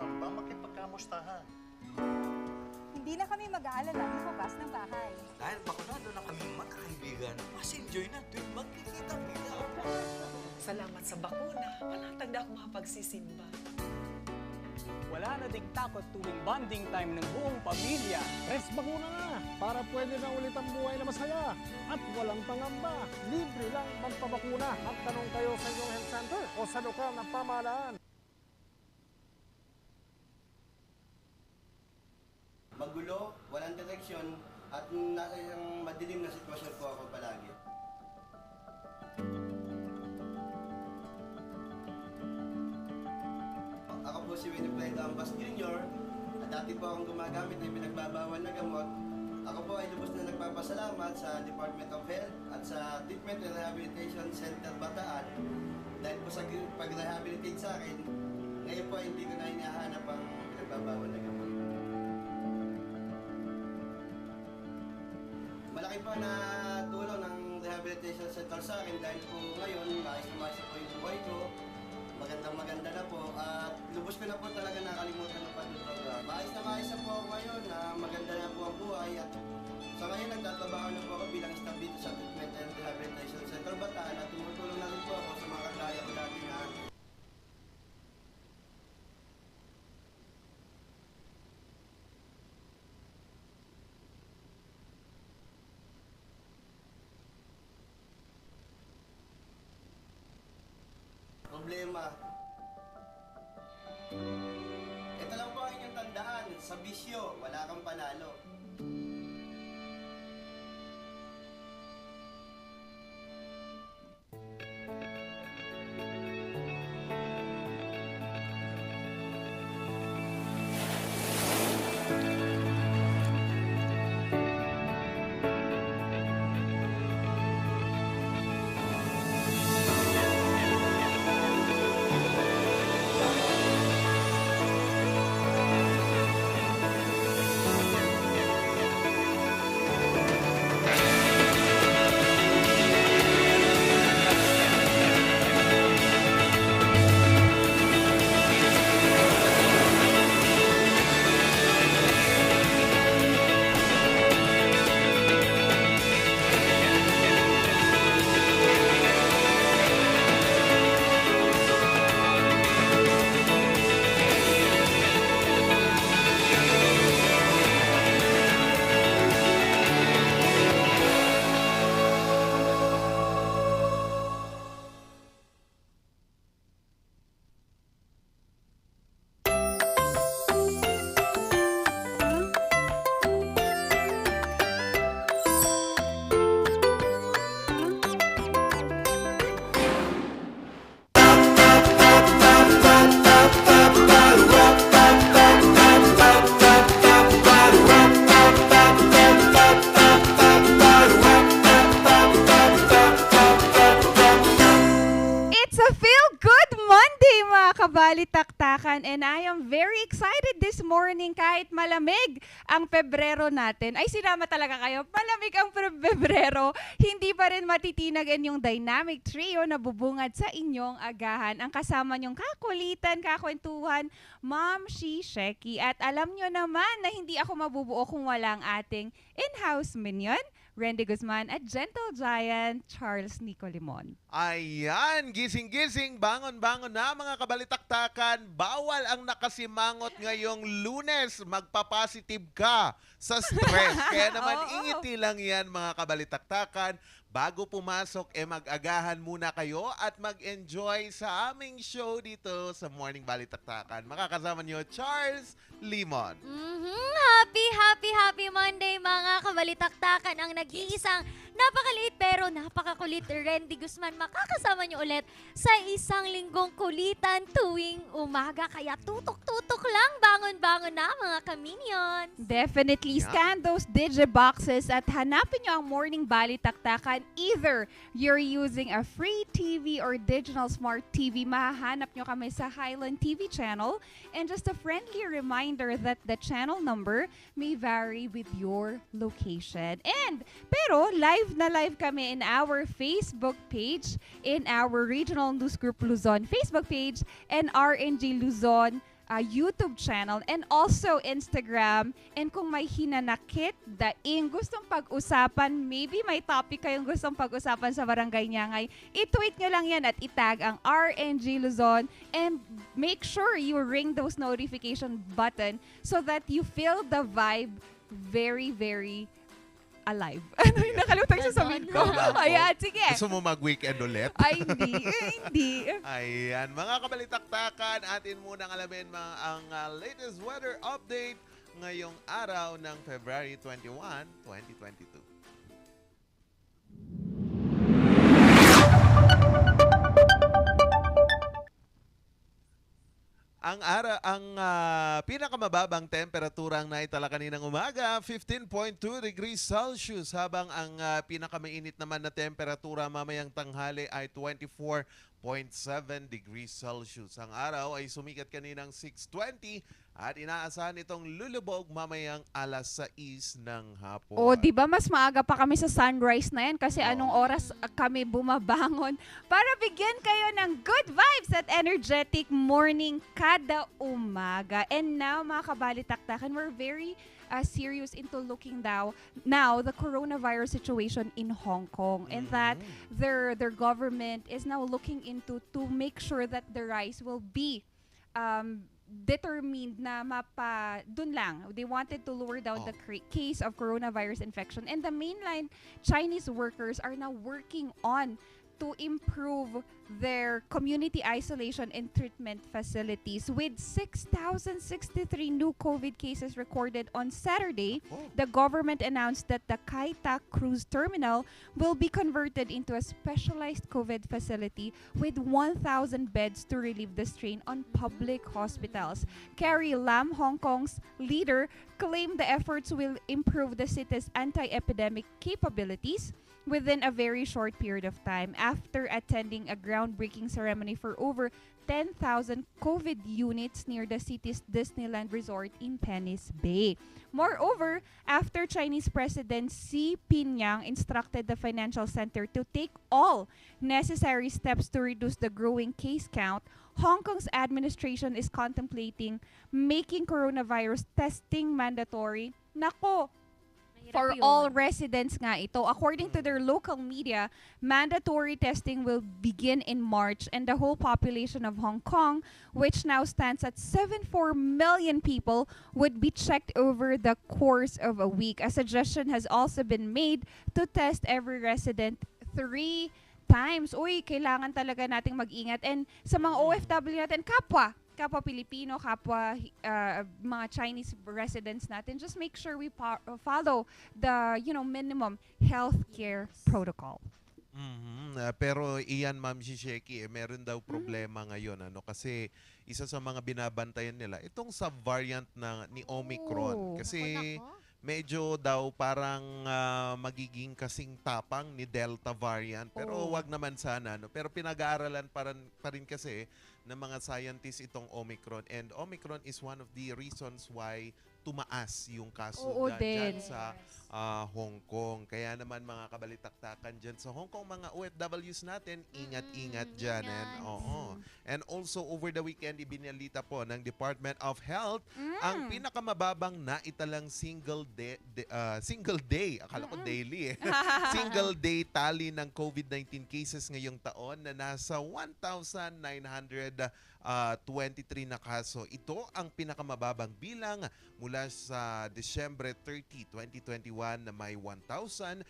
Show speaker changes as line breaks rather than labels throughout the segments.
pangamba makipagkamustahan.
Hindi na kami mag-aalala lumabas ng bahay.
Dahil bakunado na kaming magkakaibigan, mas enjoy na tuwing magkikita-kita.
Salamat sa bakuna, panatag na ako makapagsisimba.
Wala na ding takot tuwing bonding time ng buong pamilya.
Rest bakuna na para pwede na ulit ang buhay na masaya at walang pangamba. Libre lang magpabakuna. Magtanong kayo sa inyong health center o sa lokal na pamahalaan.
Magulo, walang direksyon, at nasa isang madilim na sitwasyon po ako palagi. Ako po si Winifred Ambas Jr. at dati po akong gumagamit ng pinagbabawal na gamot. Ako po ay lubos na nagpapasalamat sa Department of Health at sa Treatment and Rehabilitation Center Bataan dahil po sa pag-rehabilitate sa akin, ngayon po ay hindi ko na hinahanap ang pinagbabawal na gamot. Malaki po na tulong ng rehabilitation center sa akin dahil po ngayon maayos na maayos po yung buhay ko. Maganda na po at lubos ko na po talaga nakalimutan ng pagdudroga. Maayos na po ako ngayon na maganda na po ang buhay at sa ngayon nagtatrabaho na po ako bilang staff dito sa Treatment and Rehabilitation Center Bataan at tumutulong na rin po ako sa mga kagaya ko dati na problema. Ito lang po ang inyong tandaan, sa bisyo, wala kang panalo.
Kabalitaktakan, and I am very excited this morning kahit malamig ang Pebrero natin. Ay, sinama talaga kayo. Malamig ang Pebrero, hindi pa rin matitinagan yung dynamic trio na bubungad sa inyong agahan. Ang kasama niyong kakulitan, kakwentuhan, Ma'am Sheki. At alam nyo naman na hindi ako mabubuo kung walang ating in-house minion, Randy Guzman, at Gentle Giant, Charles Nicolimon.
Ayan, gising-gising, bangon-bangon na mga kabalitaktakan. Bawal ang nakasimangot ngayong Lunes. Magpapositive ka sa stress. Kaya naman ingiti lang yan mga kabalitaktakan. Bago pumasok, mag-agahan muna kayo at mag-enjoy sa aming show dito sa Morning Balitaktakan. Makakasama niyo, Charles Limon.
Happy Monday mga kabalitaktakan. Ang nag-iisang napakaliit pero napakakulit Randy Guzman. Makakasama niyo ulit sa isang linggong kulitan tuwing umaga. Kaya tutok-tutok lang, bangon-bangon na mga kaminions.
Definitely scan those digiboxes at hanapin nyo ang Morning Balitaktakan. Either you're using a free TV or digital smart TV, mahahanap nyo kami sa Highland TV channel. And just a friendly reminder that the channel number may vary with your location. Pero live na live kami in our Facebook page, in our Regional News Group Luzon Facebook page, and RNG Luzon YouTube channel, and also Instagram. And kung may hinanakit, daing gustong pag-usapan, maybe may topic kayong gustong pag-usapan sa Barangay Nyangay, i-tweet nyo lang yan at itag ang RNG Luzon, and make sure you ring those notification button so that you feel the vibe very, very alive. Ano yung nakalimutan ko sasabihin ko?
Ganon.
Ayan, sige.
Gusto mo mag-weekend ulit?
Ay, hindi. Hindi.
Ayan, mga kabalitaktakan, atin munang alamin ang latest weather update ngayong araw ng February 21, 2022. Ang pinakamababang temperatura ang naitala kaninang umaga, 15.2 degrees Celsius, habang ang pinakamainit naman na temperatura mamayang tanghali ay 24.7 degrees Celsius. Ang araw ay sumikat kaninang 6:20 at inaasahan itong lulubog mamayang alas 6 ng hapon.
O, di ba mas maaga pa kami sa sunrise na yan kasi anong oras kami bumabangon para bigyan kayo ng good vibes at energetic morning kada umaga. And now, mga kabalitaktakan, we're very serious into looking now the coronavirus situation in Hong Kong, and that their government is now looking into to make sure that the rise will be determined na dun lang. They wanted to lower down the case of coronavirus infection, and the mainline Chinese workers are now working on to improve their community isolation and treatment facilities. With 6,063 new COVID cases recorded on Saturday, the government announced that the Kai Tak Cruise Terminal will be converted into a specialized COVID facility with 1,000 beds to relieve the strain on public hospitals. Carrie Lam, Hong Kong's leader, claimed the efforts will improve the city's anti-epidemic capabilities within a very short period of time after attending a groundbreaking ceremony for over 10,000 COVID units near the city's Disneyland Resort in Penny's Bay. Moreover, after Chinese President Xi Jinping instructed the financial center to take all necessary steps to reduce the growing case count, Hong Kong's administration is contemplating making coronavirus testing mandatory. Nako, for all residents nga ito. According to their local media, mandatory testing will begin in March, and the whole population of Hong Kong, which now stands at 74 million people, would be checked over the course of a week. A suggestion has also been made to test every resident 3 times. Uy, kailangan talaga nating mag-ingat. And sa mga OFW natin, kapwa Pilipino, kapwa mga Chinese residents natin, just make sure we follow the minimum healthcare protocol.
Pero iyan, Ma'am Shisheki, meron daw problema ngayon, kasi isa sa mga binabantayan nila itong sub-variant ni Omicron, kasi medyo daw parang magiging kasing tapang ni Delta variant, pero wag naman sana, pero pinag-aaralan pa rin kasi ng mga scientists itong Omicron, and Omicron is one of the reasons why tumaas yung kaso dyan sa Hong Kong. Kaya naman, mga kabalitaktakan dyan sa Hong Kong, mga OFWs natin, ingat-ingat dyan. And also, over the weekend, ibinalita po ng Department of Health ang pinakamababang naitalang single day, akala ko daily single day tally ng COVID-19 cases ngayong taon na nasa 1,923 na kaso. Ito ang pinakamababang bilang mula sa Disyembre 30, 2021 na may 1,623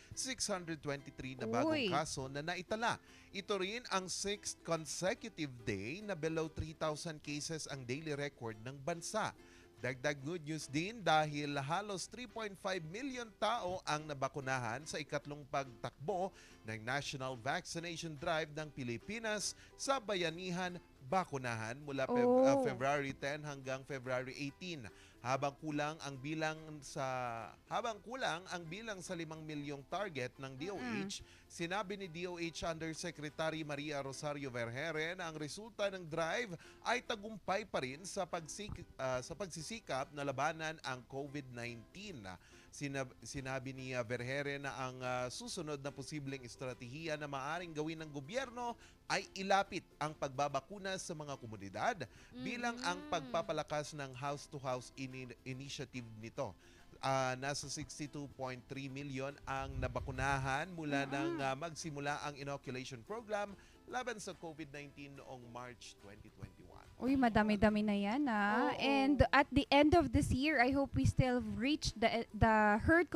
na bagong kaso na naitala. Ito rin ang 6th consecutive day na below 3,000 cases ang daily record ng bansa. Dagdag good news din dahil halos 3.5 million tao ang nabakunahan sa ikatlong pagtakbo ng National Vaccination Drive ng Pilipinas sa Bayanihan Bakunahan mula February 10 hanggang February 18. Habang kulang ang bilang sa 5 milyong target ng DOH, sinabi ni DOH Undersecretary Maria Rosario Vergere na ang resulta ng drive ay tagumpay pa rin sa pagsisikap na labanan ang COVID-19. Sinabi ni Vergere na ang susunod na posibleng estratehiya na maaring gawin ng gobyerno ay ilapit ang pagbabakuna sa mga komunidad bilang ang pagpapalakas ng house-to-house initiative nito. Nasa 62.3 million ang nabakunahan mula nang magsimula ang inoculation program laban sa COVID-19 noong March 2021.
Uy, madami-dami na yan, ah.
Oo.
And at the end of this year, I hope we still reach the herd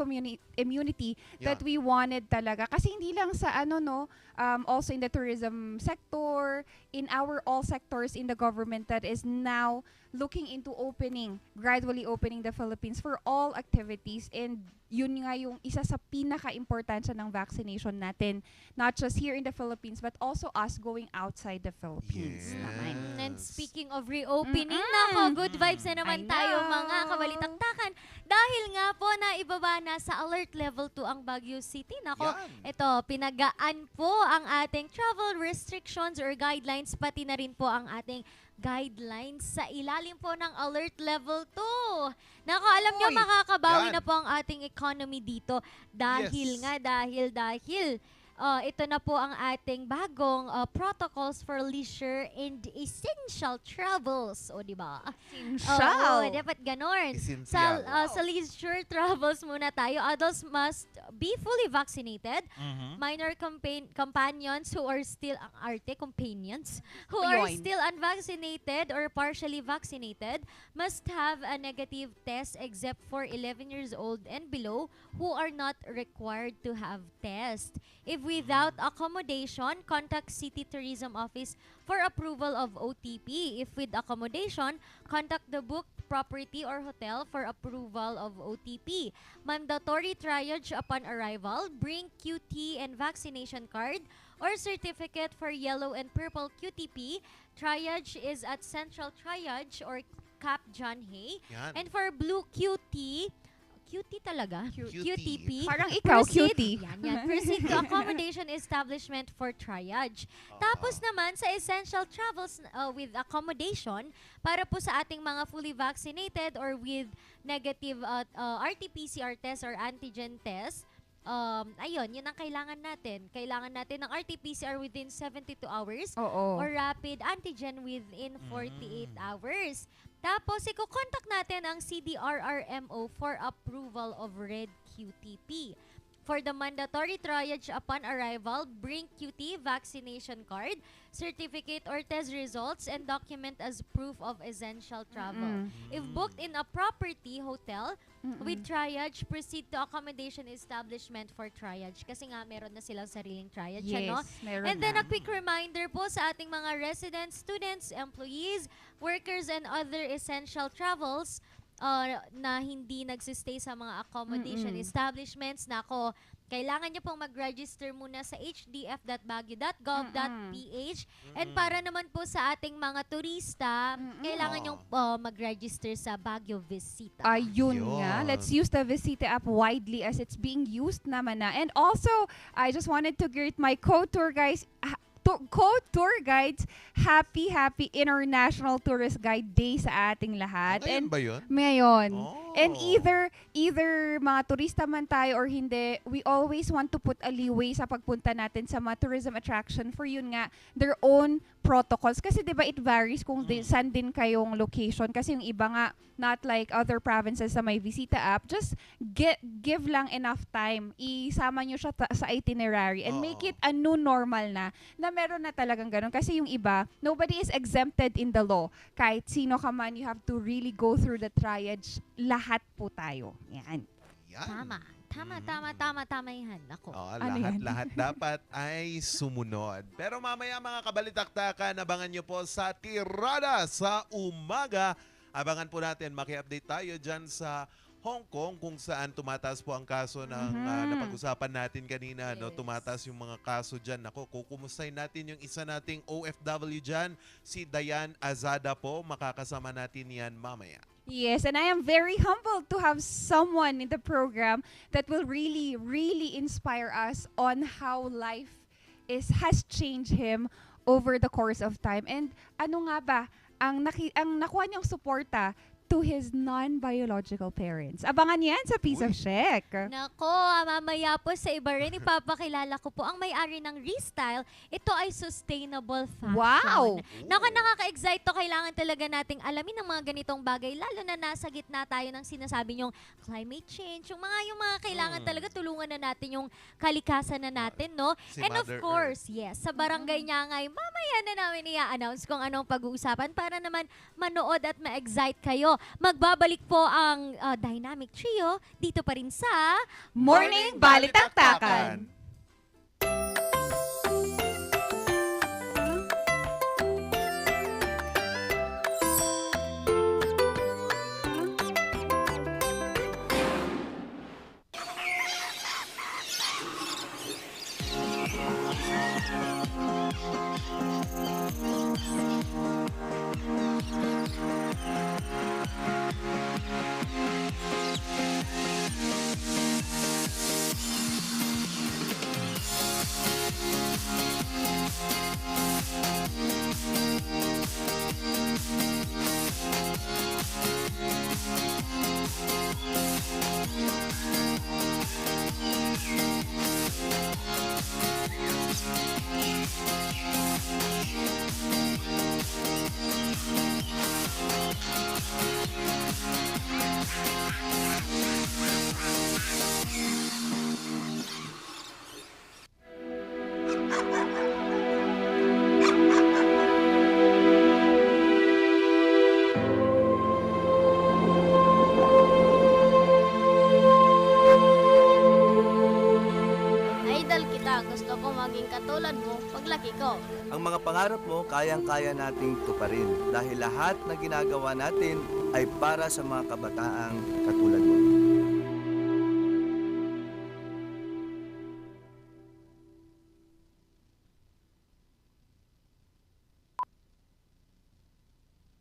immunity that
Yeah.
we wanted talaga. Kasi hindi lang sa also in the tourism sector, in our all sectors in the government that is now looking into gradually opening the Philippines for all activities. And yun nga yung isa sa pinaka-importansya ng vaccination natin. Not just here in the Philippines, but also us going outside the Philippines.
Yes.
Naman.
And speaking of reopening,
Mm-mm.
nako, good vibes na naman
I
tayo
know.
mga kabalitaktakan. Dahil nga po na ibaba na sa alert level 2 ang Baguio City. Nako,
Yan.
ito, pinagaan po ang ating travel restrictions or guidelines, pati na rin po ang ating guidelines sa ilalim po ng alert level 2. Nako, alam nyo,
Uy,
makakabawi
yan.
na po ang ating economy dito dahil ito na po ang ating bagong protocols for leisure and essential travels. O, di ba?
Essential.
Oo, dapat ganon.
Essential.
Sa leisure travels muna tayo. Adults must be fully vaccinated. Minor companions who are still, ang arte, companions, who are
Ayun.
still unvaccinated or partially vaccinated must have a negative test except for 11 years old and below who are not required to have test. If without accommodation, contact City Tourism Office for approval of OTP. If with accommodation, contact the booked property or hotel for approval of OTP. Mandatory triage upon arrival. Bring QT and vaccination card or certificate for yellow and purple QTP. Triage is at Central Triage or Cap John Hay.
Yan.
And for blue QT talaga? QTP.
Parang ikaw,
Proceed-
cutie.
Yan. Proceed to accommodation establishment for triage. Tapos naman sa essential travels with accommodation, para po sa ating mga fully vaccinated or with negative RT-PCR test or antigen test, ayun, yun ang kailangan natin. Kailangan natin ng RT-PCR within 72 hours
Oo.
or rapid antigen within 48 hours. Tapos, iko-contact natin ang CDRRMO for approval of Red QTP. For the mandatory triage upon arrival, bring QT vaccination card, certificate or test results, and document as proof of essential travel. If booked in a property hotel, with triage, proceed to accommodation establishment for triage. Kasi nga, meron na silang sariling triage, ano?
Meron
And then
na.
a quick reminder po sa ating mga residents, students, employees, workers, and other essential travels na hindi nagsistay sa mga accommodation establishments. Nako, kailangan nyo pong mag-register muna sa hdf.baguio.gov.ph. And para naman po sa ating mga turista, kailangan nyo mag-register sa Baguio Visita.
Ayun
Yun.
nga. Let's use the Visita app widely as it's being used naman na. And also, I just wanted to greet my co-tour guys, happy International Tourist Guide Day sa ating lahat.
Ngayon ba yun?
Ngayon.
Oh.
And either mga turista man tayo or hindi, we always want to put a leeway sa pagpunta natin sa mga tourism attraction for yun nga, their own protocols. Kasi 'di ba it varies kung saan din kayong location. Kasi yung iba nga, not like other provinces sa may Visita app, just give lang enough time. Isama nyo siya sa itinerary and make it a new normal na meron na talagang ganun. Kasi yung iba, nobody is exempted in the law. Kahit sino ka man, you have to really go through the triage. Lahat po tayo. Yan.
Yan.
Tama yan. Ako.
Ano yan?
Lahat dapat ay sumunod. Pero mamaya mga kabalitaktakan, abangan nyo po sa Tirada sa umaga. Abangan po natin, maki-update tayo dyan sa Hong Kong kung saan tumataas po ang kaso ng napag-usapan natin kanina. No? Tumataas yung mga kaso dyan. Ako, kukumustahin natin yung isa nating OFW dyan, si Dayan Azada po. Makakasama natin yan mamaya.
Yes, and I am very humbled to have someone in the program that will really, really inspire us on how life has changed him over the course of time. And ano nga ba, ang nakuha niyang suporta to his non-biological parents. Abangan yan sa Piece of Sheck.
Nako, mamaya po sa iba rin, ipapakilala ko po ang may-ari ng Restyle. Ito ay sustainable fashion.
Wow!
Nako, nakaka-excite to. Kailangan talaga nating alamin ang mga ganitong bagay, lalo na nasa gitna tayo ng sinasabi nyong climate change. Yung mga kailangan talaga tulungan na natin yung kalikasan na natin, no?
Si
And of
Mother
course, yes, sa barangay niya ngay, mamaya na namin i-announce kung anong pag-uusapan para naman manood at ma-excite kayo. Magbabalik po ang Dynamic Trio dito pa rin sa
Morning Balitaktakan.
Idol kita, gusto ko maging katulad mo paglaki ko.
Ang mga pangarap mo, kayang-kaya nating tuparin dahil lahat na ginagawa natin ay para sa mga kabataang katulad mo.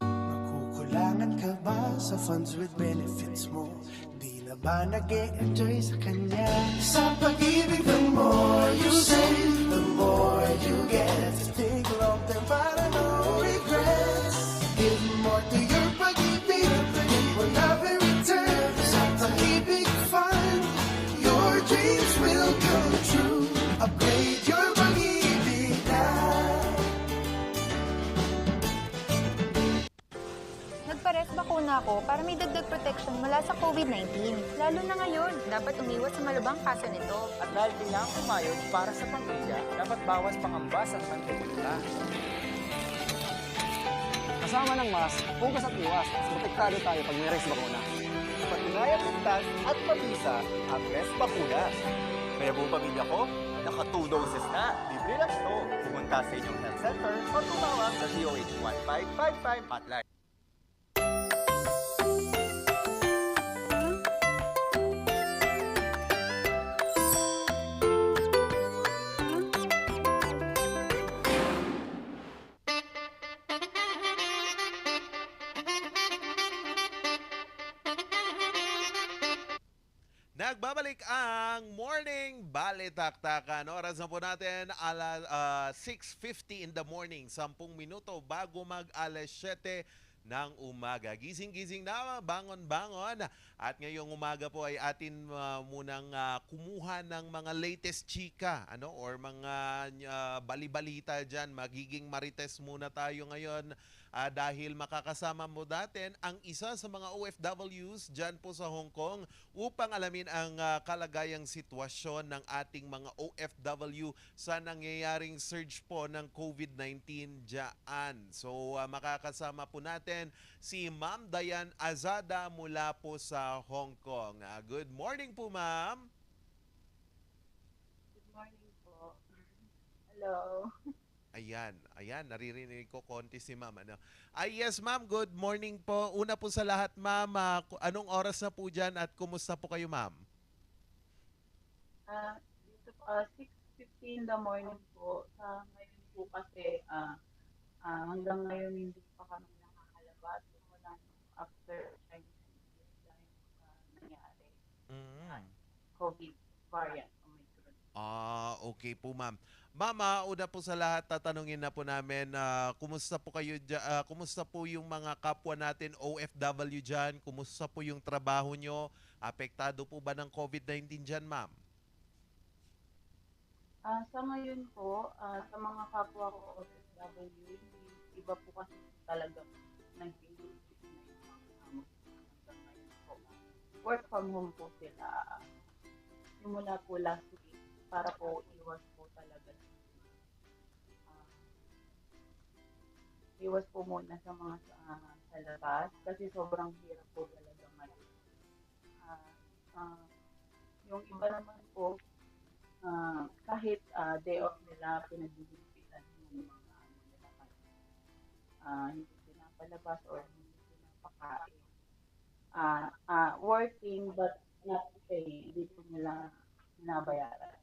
Nakukulangan ka ba sa funds with benefits mo? Di na ba nag-e-enjoy sa kanya? Sa pag-ibig, the more you save, the more you get. Think long term para no regrets. Give more to your pag-ibig, you will love in return. Sa pag-ibig fund, your dreams will come true. Upgrade your pag-ibig na.
Nagpares bakuna ako para may dagdag protection mula sa COVID-19. Lalo na ngayon, dapat umiwas sa malubhang kaso nito.
At dahil kailangan kumayod para sa pamilya, dapat bawas pangambas at mantika. Kasama ng mask, hugas at iwas, mas protektado tayo pag may res bakuna.
Patunay at ligtas at mabisa ang Res Bakuna. Kaya buong pamilya ko, naka 2 doses na. Libre lang ito. Pumunta sa inyong health center o tumawag sa DOH 1555 hotline.
Nagbabalik ang Morning Balitaktakan. Oras na po natin 6:50 in the morning. 10 minuto bago mag-alas 7 ng umaga. Gising-gising na, bangon-bangon. At ngayong umaga po ay atin munang kumuha ng mga latest chika or mga balibalita dyan. Magiging marites muna tayo ngayon. Dahil makakasama mo natin ang isa sa mga OFWs dyan po sa Hong Kong upang alamin ang kalagayang sitwasyon ng ating mga OFW sa nangyayaring surge po ng COVID-19 dyan. So makakasama po natin si Ma'am Diane Azada mula po sa Hong Kong. Good morning po, Ma'am.
Good morning po. Hello.
Ayan, naririnig ko konti si Ma'am. Yes, Ma'am, good morning po. Una po sa lahat, Ma'am, anong oras na po dyan at kumusta po kayo, Ma'am?
Dito 6:50 in the morning po. Ngayon po kasi hanggang ngayon hindi pa kami nakakalabas. Mula after Chinese New Year dahil nangyari. COVID variant. Omicron.
okay po, ma'am. Ma'am, una po sa lahat, tatanungin na po namin, kumusta po kayo kumusta po yung mga kapwa natin OFW dyan? Kumusta po yung trabaho nyo? Apektado po ba ng COVID-19 dyan, ma'am?
Sa ngayon po, sa mga kapwa ko OFW, hindi iba po kasi talagang nag-iisip na yung mga hanggang ngayon po. Work from home po sila. Simula po last week para po iwas po talaga. Iwas po muna sa mga sa labas kasi sobrang hirap po talaga ngayon. Yung iba naman po, kahit day off nila, pinagbibigyan yung mga nila hindi pinapalabas or hindi pinapakain. Working but not paying, hindi po nila binabayaran.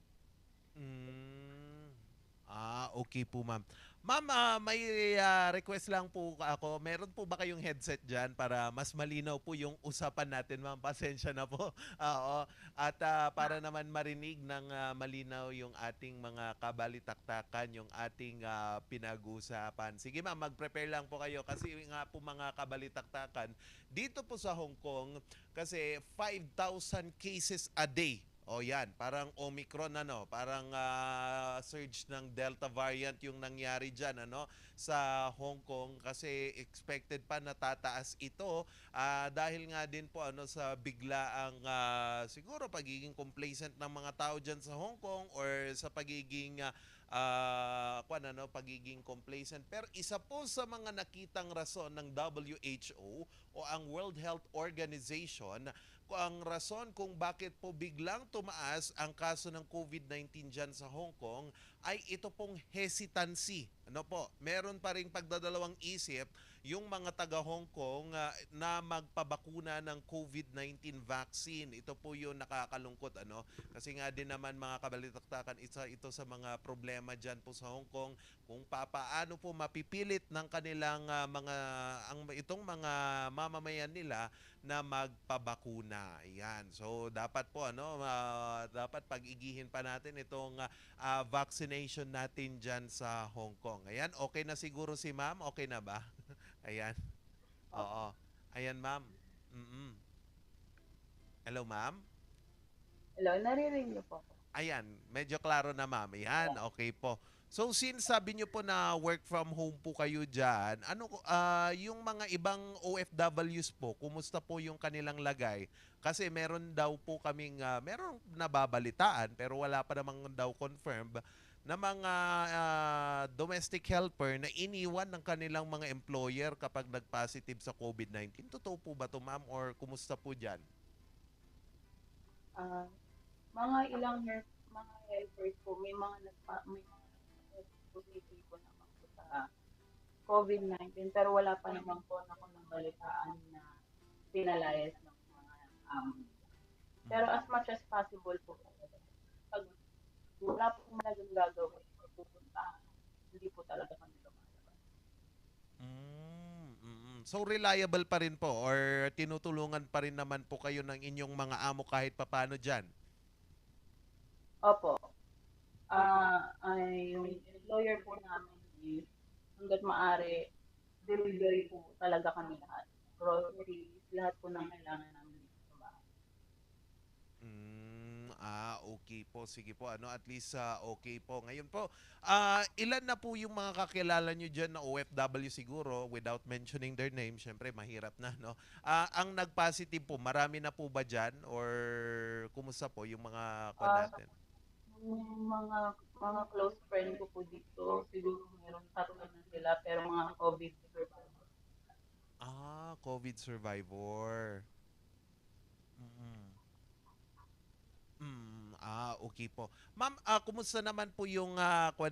Okay po, ma'am. Ma'am, may request lang po ako. Meron po ba kayong headset dyan para mas malinaw po yung usapan natin, ma'am? Pasensya na po. Oo. At para naman marinig ng malinaw yung ating mga kabalitaktakan, yung ating pinag-usapan. Sige, ma'am, mag-prepare lang po kayo kasi nga po mga kabalitaktakan, dito po sa Hong Kong, kasi 5,000 cases a day. O yan, parang Omicron parang surge ng Delta variant yung nangyari dyan sa Hong Kong kasi expected pa na tataas ito dahil nga din po sa biglaang siguro pagiging complacent ng mga tao dyan sa Hong Kong or sa pagiging pagiging complacent. Pero isa po sa mga nakitang rason ng WHO o ang World Health Organization ang rason kung bakit po biglang tumaas ang kaso ng COVID-19 dyan sa Hong Kong ay ito pong hesitancy. Meron pa ring pagdadalawang isip yung mga taga Hong Kong na magpabakuna ng COVID-19 vaccine. Ito po yung nakakalungkot kasi nga din naman mga kabalitaktakan, isa ito sa mga problema dyan po sa Hong Kong kung papaano po mapipilit ng kanilang itong mga mamamayan nila na magpabakuna. Ayan. So dapat po dapat pag-igihin pa natin itong vaccination natin dyan sa Hong Kong. Ayan, okay na siguro si ma'am? Okay na ba? Ayan. Oo. Ayan, ma'am. Hello, ma'am?
Hello, naririnig niyo po.
Ayan, medyo klaro na, ma'am. Ayan, okay po. So since sabi niyo po na work from home po kayo dyan, yung mga ibang OFWs po, kumusta po yung kanilang lagay? Kasi meron daw po kaming, meron nababalitaan pero wala pa namang daw confirmed na mga domestic helper na iniwan ng kanilang mga employer kapag nag-positive sa COVID-19. Totoo po ba ito, ma'am, or kumusta po dyan?
Mga ilang mga helpers po, may mga positive po naman po sa COVID-19 pero wala pa naman po ako nabalitaan na pinalayas ng mga pero as much as possible po pag wala po malagang gagawin pupunta hindi po talaga kami lumalabas.
So reliable pa rin po or tinutulungan pa rin naman po kayo ng inyong mga amo kahit papano dyan?
Opo. Yung employer po namin is hanggat maaari delivery po talaga kami lahat. Groceries, lahat po ng kailangan namin sa bahay.
Okay po. Sige po. At least okay po. Ngayon po, ilan na po yung mga kakilala nyo dyan na OFW siguro without mentioning their name? Syempre, mahirap na, ang nag-positive po, marami na po ba dyan? Or kumusta po yung mga natin?
Yung mga close friend ko po dito, siguro meron 3 na sila, pero mga COVID survivor.
COVID survivor. Okay po. Ma'am, kumusta naman po yung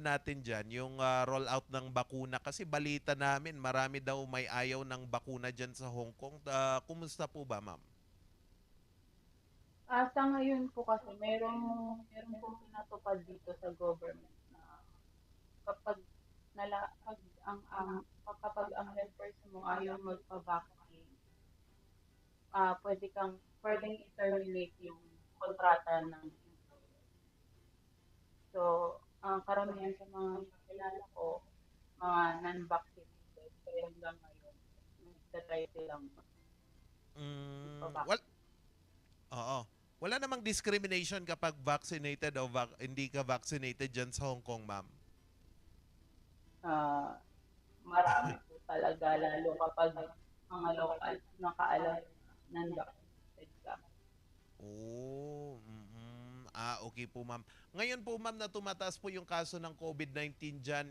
natin dyan, yung rollout ng bakuna? Kasi balita namin, marami daw may ayaw ng bakuna dyan sa Hong Kong. Kumusta po ba, ma'am?
Sa ngayon po kasi meron po pinatupad dito sa government na kapag ang helpers mo ayaw magpa-vaccine, pwedeng i-terminate yung kontrata ng employer. So, ang karamihan sa mga kakilala ko, mga non-vaccinated, kaya hanggang ngayon, nagtatry silang
Well, oo. Wala namang discrimination kapag vaccinated o hindi ka vaccinated dyan sa Hong Kong, ma'am.
Marami po talaga, lalo kapag mga local, nakaalam non-vaccinated ka.
Oh, okay po, ma'am. Ngayon po, ma'am, na tumataas po yung kaso ng COVID-19 dyan,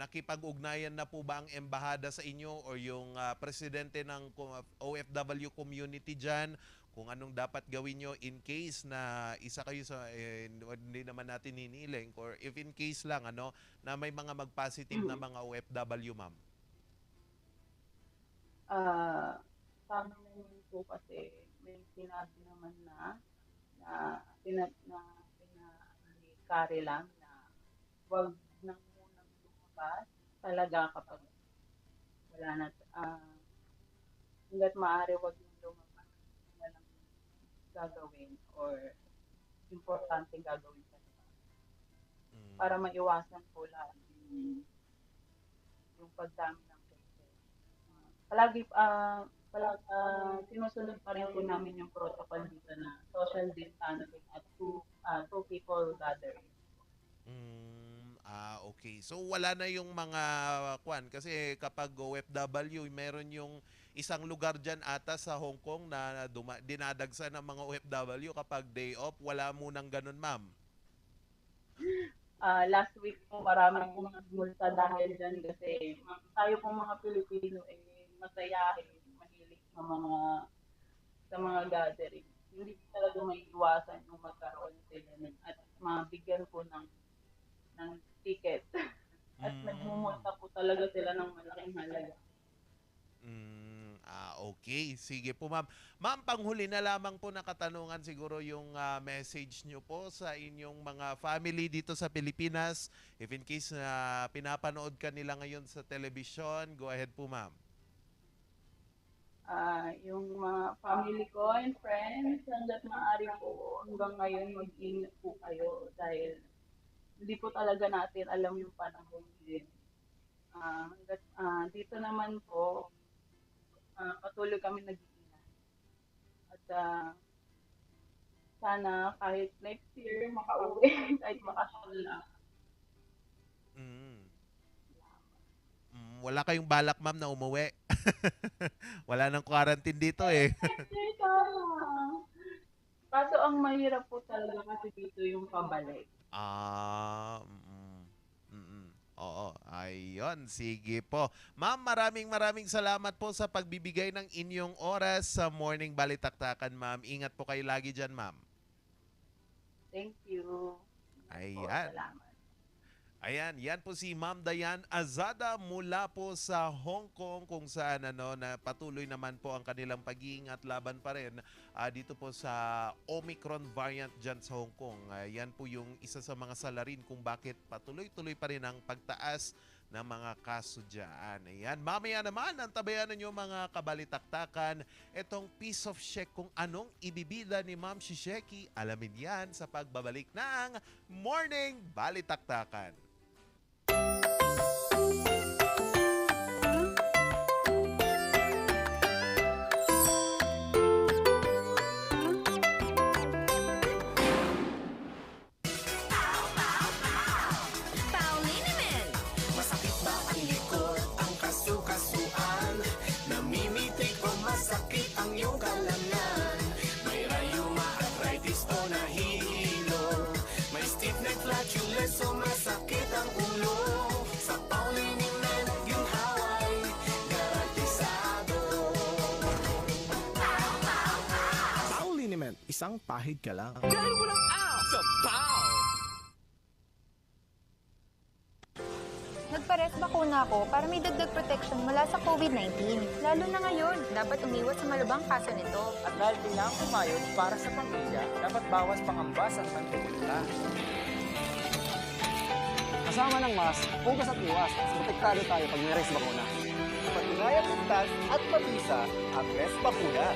nakipag-ugnayan na po ba ang embahada sa inyo o yung presidente ng OFW community dyan kung anong dapat gawin nyo in case na isa kayo sa, hindi naman natin hiniling, or if in case lang, na may mga mag-positive na mga OFW, ma'am?
Sa amin naman po kasi, may sinabi naman na carry lang na wag nang munang lumabas talaga kapag wala na, hanggat maaari wag nang lumabas, walang gagawin or importante gagawin sa para maiwasan po lahat yung pagdami ng cases. Palagi sinusunod pa rin po namin yung protocol dito na social distancing at two people gathering.
Okay. So wala na yung mga kasi kapag OFW, meron yung isang lugar dyan ata sa Hong Kong na dinadagsan ng mga OFW kapag day off. Wala munang ganun, ma'am.
Last week po maraming mga multa dahil dyan kasi tayo pong mga Pilipino masayahin, mahilig sa mga gathering. Hindi talaga may iwasan yung magkaroon sila at mabigyan po ng ticket. At nagmumulta po talaga sila ng malaking halaga.
Okay. Sige po, ma'am. Ma'am, panghuli na lamang po na katanungan, siguro yung message nyo po sa inyong mga family dito sa Pilipinas. If in case na pinapanood ka nila ngayon sa television, go ahead po, ma'am.
Yung mga family ko and friends, hanggat maaari po hanggang ngayon mag-ingat po kayo dahil hindi po talaga natin alam yung panahon din. Dito naman po, patuloy kami nag-iingat. At sana kahit next year makauwi, kahit makasal na.
Wala kayong balak, ma'am, na umuwi? Wala nang quarantine dito eh.
Kaso ang mahirap po talaga kasi dito yung pabalik.
Oo, ayun, sige po. Ma'am, maraming salamat po sa pagbibigay ng inyong oras sa Morning Balitaktakan, ma'am. Ingat po kayo lagi dyan, ma'am.
Thank you.
Ayan.
Salamat.
Ayan, yan po si Ma'am Dayan Azada mula po sa Hong Kong, kung saan na patuloy naman po ang kanilang pag-iingat laban pa rin dito po sa Omicron variant dyan sa Hong Kong. Yan po yung isa sa mga salarin kung bakit patuloy-tuloy pa rin ang pagtaas ng mga kaso dyan. Ayan, mamaya naman, antabayan ninyo mga kabalitaktakan, itong piece of check kung anong ibibida ni Ma'am Shisheki. Alamin yan sa pagbabalik ng Morning Balitaktakan.
Isang pahid ka lang.
Dahil walang out sa POW!
Nagpares bakuna ako para may dagdag protection mula sa COVID-19. Lalo na ngayon, dapat umiwas sa malubhang kaso nito.
At dahil kailangan kumayod para sa pamilya, dapat bawas pangambas at pagkukunta.
Kasama ng mask, hugas at iwas. Protektado tayo pag may res bakuna.
Patunayang ligtas at mabisa ang res bakuna.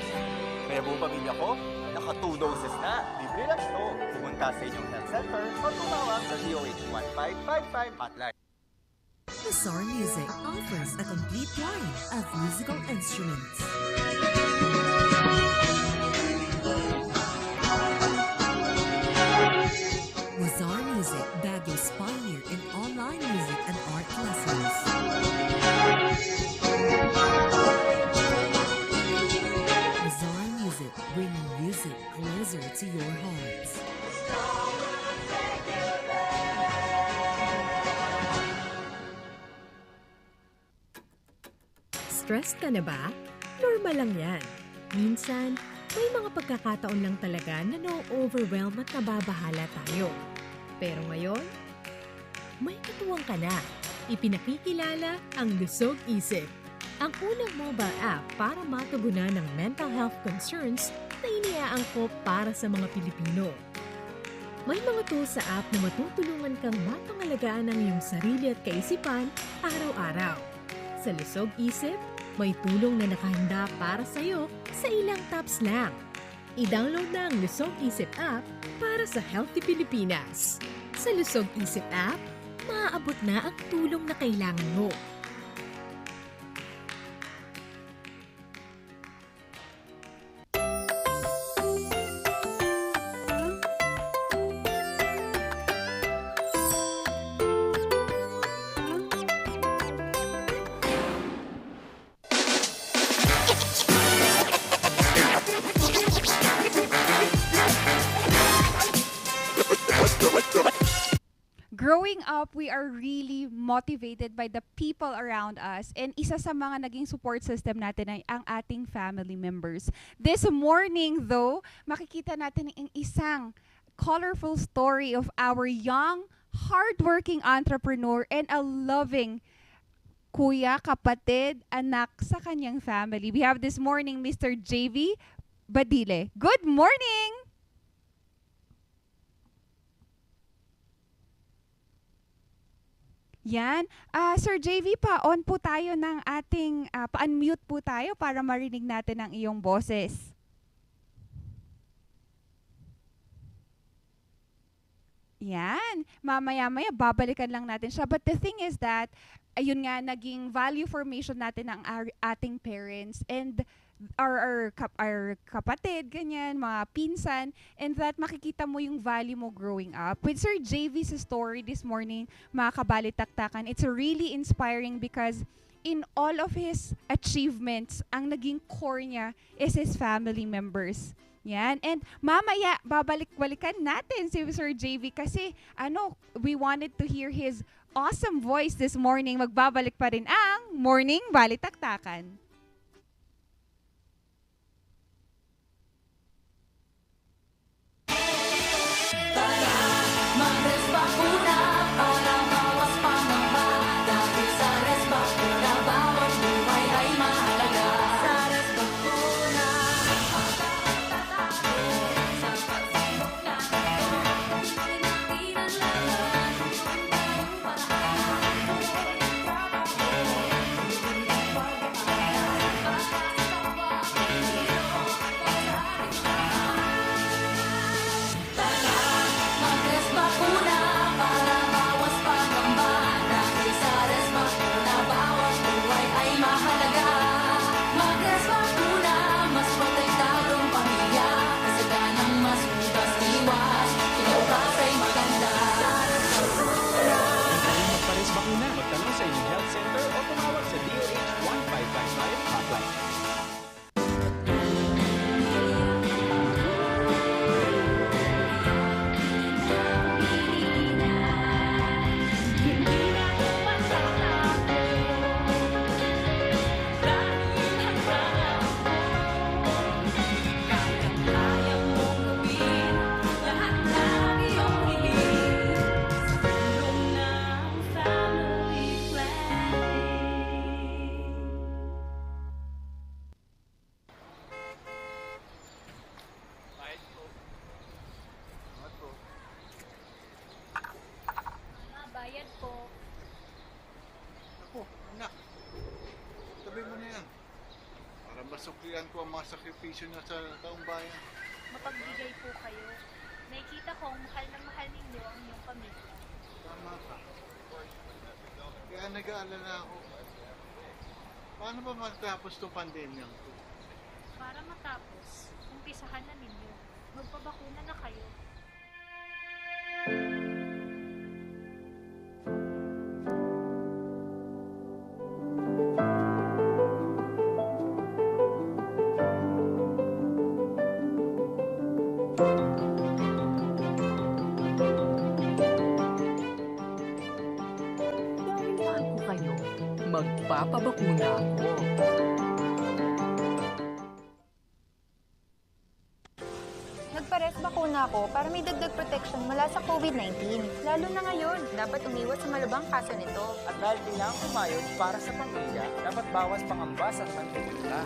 Kaya buong pamilya ko, naka 2 doses na. Libre lang ito. Pumunta sa inyong health center o tumawag sa DOH 1555 hotline.
Bazaar Music offers a complete line of musical instruments. Bazaar Music, Baguio's pioneer in online music and art lessons. Bazaar Music, bringing music closer to your hearts.
Stressed ka na ba? Normal lang yan. Minsan, may mga pagkakataon lang talaga na no-overwhelm at nababahala tayo. Pero ngayon, may katuwang ka na. Ipinakikilala ang Lusog Isip, ang unang mobile app para matugunan ng mental health concerns na iniaangkop para sa mga Pilipino. May mga tools sa app na matutulungan kang mapangalagaan ang iyong sarili at kaisipan araw-araw. Sa Lusog Isip, may tulong na nakahanda para sa iyo sa ilang taps lang. I-download na ang Lusog Isip app para sa Healthy Pilipinas. Sa Lusog Isip app, maaabot na ang tulong na kailangan mo.
Growing up, we are really motivated by the people around us, and isa sa mga naging support system natin ay ang ating family members. This morning though, makikita natin ang isang colorful story of our young, hardworking entrepreneur and a loving kuya, kapatid, anak sa kanyang family. We have this morning Mr. JV Badile. Good morning! Yan. Sir JV, pa-on po tayo ng ating, pa-unmute po tayo para marinig natin ang iyong boses. Yan. Mamaya-maya, babalikan lang natin siya. But the thing is that, ayun nga, naging value formation natin ng ating parents and our kapatid, ganyan, mga pinsan, and that makikita mo yung value mo growing up. With Sir JV's story this morning, mga kabalitaktakan, it's really inspiring because in all of his achievements, ang naging core niya is his family members. Yan. And mamaya, babalik-balikan natin si Sir JV kasi, we wanted to hear his awesome voice this morning. Magbabalik pa rin ang Morning Balitaktakan.
Bayad po.
Ako, anak. Tabi mo na yan. Para masuklian ko ang mga sakripisyo niya sa taong bayan.
mapagbigay po kayo. Nakikita kong mahal na mahal ninyo ang inyong pamilya.
Tama ka. Kaya nag-aalala ako. Paano ba magtapos itong pandemya to?
Para matapos, umpisahan na ninyo. Magpabakuna na kayo.
Dahil mahal ko kayo, magpapabakuna ako.
Nagpares bakuna ako para may dagdag protection mula sa COVID-19. Lalo na ngayon, dapat umiwas sa malubang kaso nito.
At dahil kailangan kumayod para sa pamilya, dapat bawas pangambas at mantika.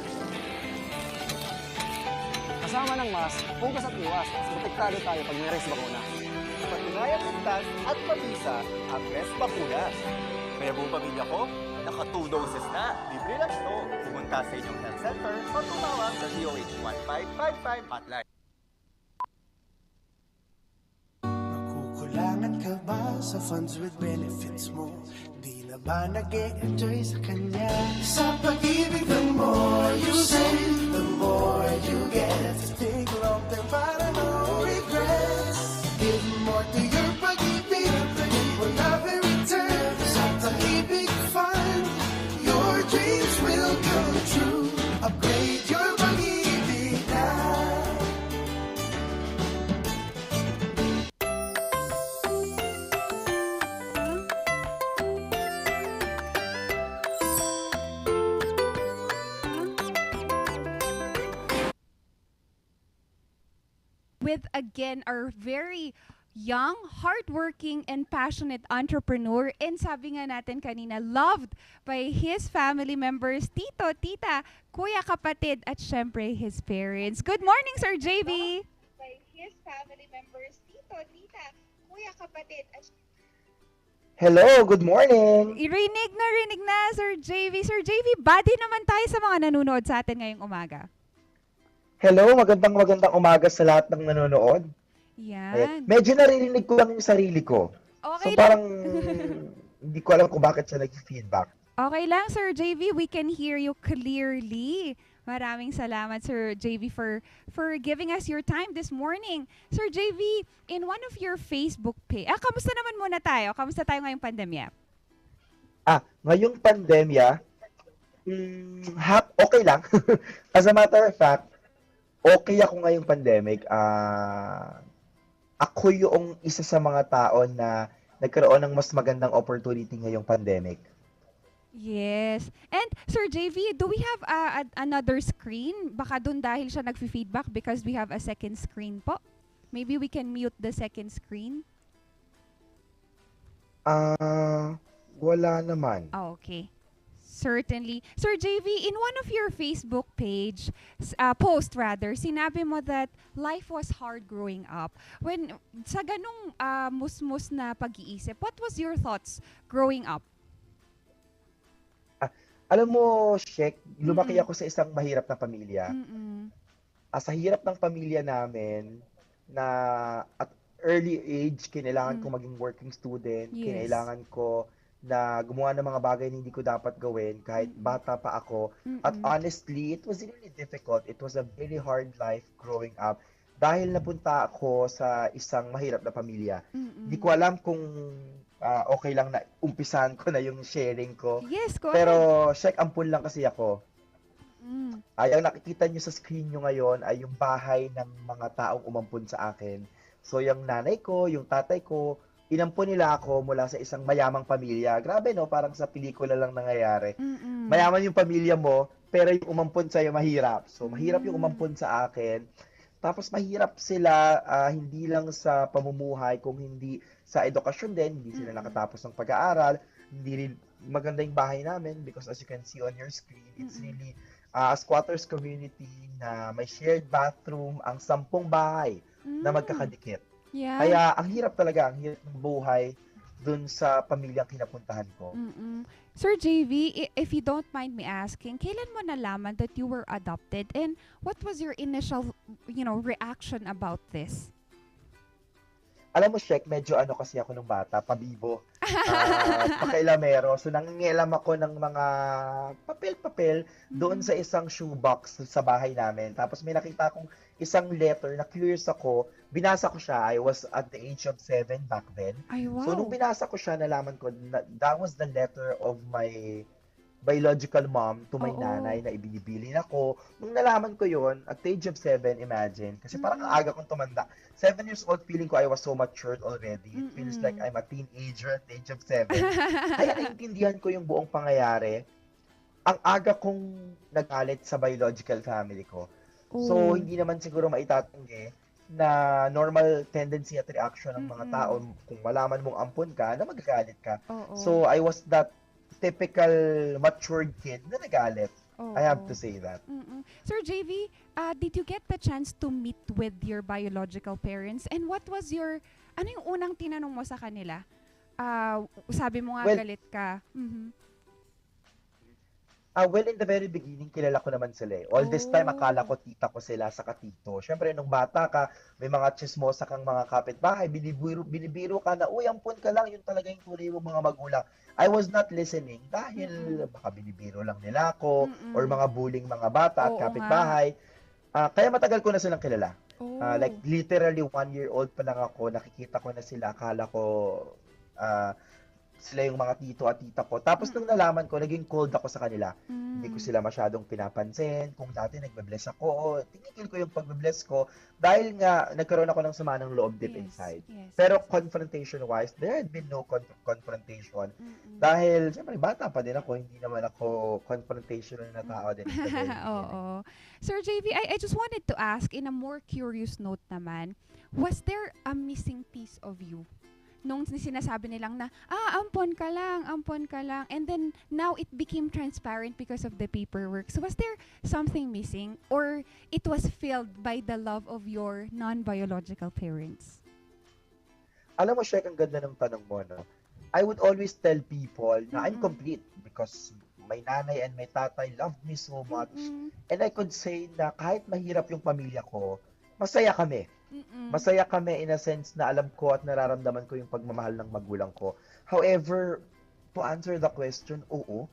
Kasama ng mask, hugas at iwas, mas protektado tayo pag may res bakuna.
Patunayang ligtas at mabisa ang Res Bakuna. Kaya buong pamilya ko, naka 2 doses na. Libre lang ito. Pumunta sa inyong health center o tumawag sa DOH 1555 hotline.
Kukulangan ka ba sa funds with benefits mo? Di na ba nag-e-enjoy sa kanya? Sa pag-ibig, the more you save, the more you get. Think long term para no regrets. Give more to your pag-ibig, wala in return. Sa pag-ibig fund, your dreams will come true. Upgrade your pag-ibig na.
With again our very young, hardworking, and passionate entrepreneur. And sabi nga natin kanina, loved by his family members, tito, tita, kuya, kapatid, at syempre his parents. Good morning, Sir JV!
By his family members, tito, tita, kuya, kapatid, at
Hello, good morning!
Rinig na, Sir JV. Sir JV, body naman tayo sa mga nanonood sa atin ngayong umaga.
Hello, magandang umaga sa lahat ng nanonood.
Yan.
Medyo naririnig ko lang yung sarili ko.
Okay
so parang hindi ko alam kung bakit siya nag-feedback.
Okay lang, Sir JV. We can hear you clearly. Maraming salamat, Sir JV, for giving us your time this morning. Sir JV, in one of your Facebook page, kamusta naman muna tayo? Kamusta tayo ngayong pandemya?
Ngayong pandemya, okay lang. As a matter of fact, okay ako ngayong pandemic. Ako yung isa sa mga tao na nagkaroon ng mas magandang opportunity ngayong pandemic.
Yes. And Sir JV, do we have another screen? Baka dun dahil siya nag-feedback because we have a second screen po. Maybe we can mute the second screen.
Wala naman.
Okay. Certainly. Sir JV, in one of your Facebook page, post rather, sinabi mo that life was hard growing up. When, sa ganung musmus na pag-iisip, what was your thoughts growing up?
Alam mo, Shek, lumaki ako sa isang mahirap na pamilya. Sa hirap ng pamilya namin, na at early age, kinailangan ko maging working student, kinailangan ko na gumawa ng mga bagay na hindi ko dapat gawin kahit bata pa ako. At honestly, it was really difficult. It was a very hard life growing up dahil napunta ako sa isang mahirap na pamilya. Hindi ko alam kung okay lang na umpisan ko na yung sharing ko.
Yes, go
Pero check ampun lang kasi ako. Ay, ang nakikita nyo sa screen nyo ngayon ay yung bahay ng mga taong umampun sa akin. So yung nanay ko, yung tatay ko, inampun nila ako mula sa isang mayamang pamilya. Grabe no, parang sa pelikula lang nangyayari. Mayaman yung pamilya mo, pero yung umampun sa'yo mahirap. So mahirap yung umampun sa akin. Tapos mahirap sila hindi lang sa pamumuhay, kung hindi sa edukasyon din. Hindi sila nakatapos ng pag-aaral. Hindi rin maganda yung bahay namin because as you can see on your screen, it's really a squatters community na may shared bathroom, ang 10 bahay na magkakadikit.
Yeah.
Kaya ang hirap talaga, ang hirap ng buhay. dun sa pamilyang kinapuntahan ko.
Sir JV, if you don't mind me asking, kailan mo nalaman that you were adopted and what was your initial, reaction about this?
Alam mo, Shek, medyo ano kasi ako nung bata, pabibo, pakailamero. So, nangingialam ako ng mga papel-papel doon sa isang shoebox sa bahay namin. Tapos may nakita akong isang letter na curious ako. Binasa ko siya. I was at the age of 7 back then.
Ay, wow.
So, nung binasa ko siya, nalaman ko na that was the letter of my biological mom to my nanay na ibinibilin ako. Nung nalaman ko yon at the age of 7, imagine. Kasi parang ang aga kong tumanda. 7 years old, feeling ko I was so matured already. It feels like I'm a teenager at the age of 7. Kaya naintindihan ko yung buong pangyayari. Ang aga kong nagalit sa biological family ko. So, hindi naman siguro maitatanggi na normal tendency at reaction ng mga tao kung malaman mong ampon ka, na magagalit ka. So, I was that typical matured kid na nagalit. I have to say that.
Sir JV, did you get the chance to meet with your biological parents? And what was ano yung unang tinanong mo sa kanila? Sabi mo nga galit ka.
Well, in the very beginning, kilala ko naman sila. All this time, akala ko tita ko sila sa katito. Siyempre, nung bata ka, may mga chismosa kang mga kapitbahay, binibiro ka na, uy, ampun ka lang, yun talaga yung tunay mong mga magulang. I was not listening dahil baka binibiro lang nila ako or mga bullying mga bata at kapitbahay. Kaya matagal ko na silang kilala. Like, literally, 1-year-old pa lang ako, nakikita ko na sila, akala ko sila yung mga tito at tita ko. Tapos nung nalaman ko, naging cold ako sa kanila. Hindi ko sila masyadong pinapansin. Kung dati nagbe-bless ako, tinigil ko yung pagbe-bless ko dahil nga nagkaroon ako ng sama ng loob deep inside. Pero confrontation-wise, there had been no confrontation. Dahil, siyempre, bata pa din ako. Hindi naman ako confrontational na tao din.
Oo. Sir JV, I just wanted to ask, in a more curious note naman, was there a missing piece of you? Nung sinasabi nilang na, ampon ka lang, and then now it became transparent because of the paperwork. So was there something missing or it was filled by the love of your non-biological parents?
Alam mo, Shek, ang ganda ng tanong mo, no? I would always tell people na I'm complete because my nanay and my tatay loved me so much. And I could say na kahit mahirap yung pamilya ko, masaya kami. Masaya kami in a sense na alam ko at nararamdaman ko yung pagmamahal ng magulang ko. However, to answer the question, oo.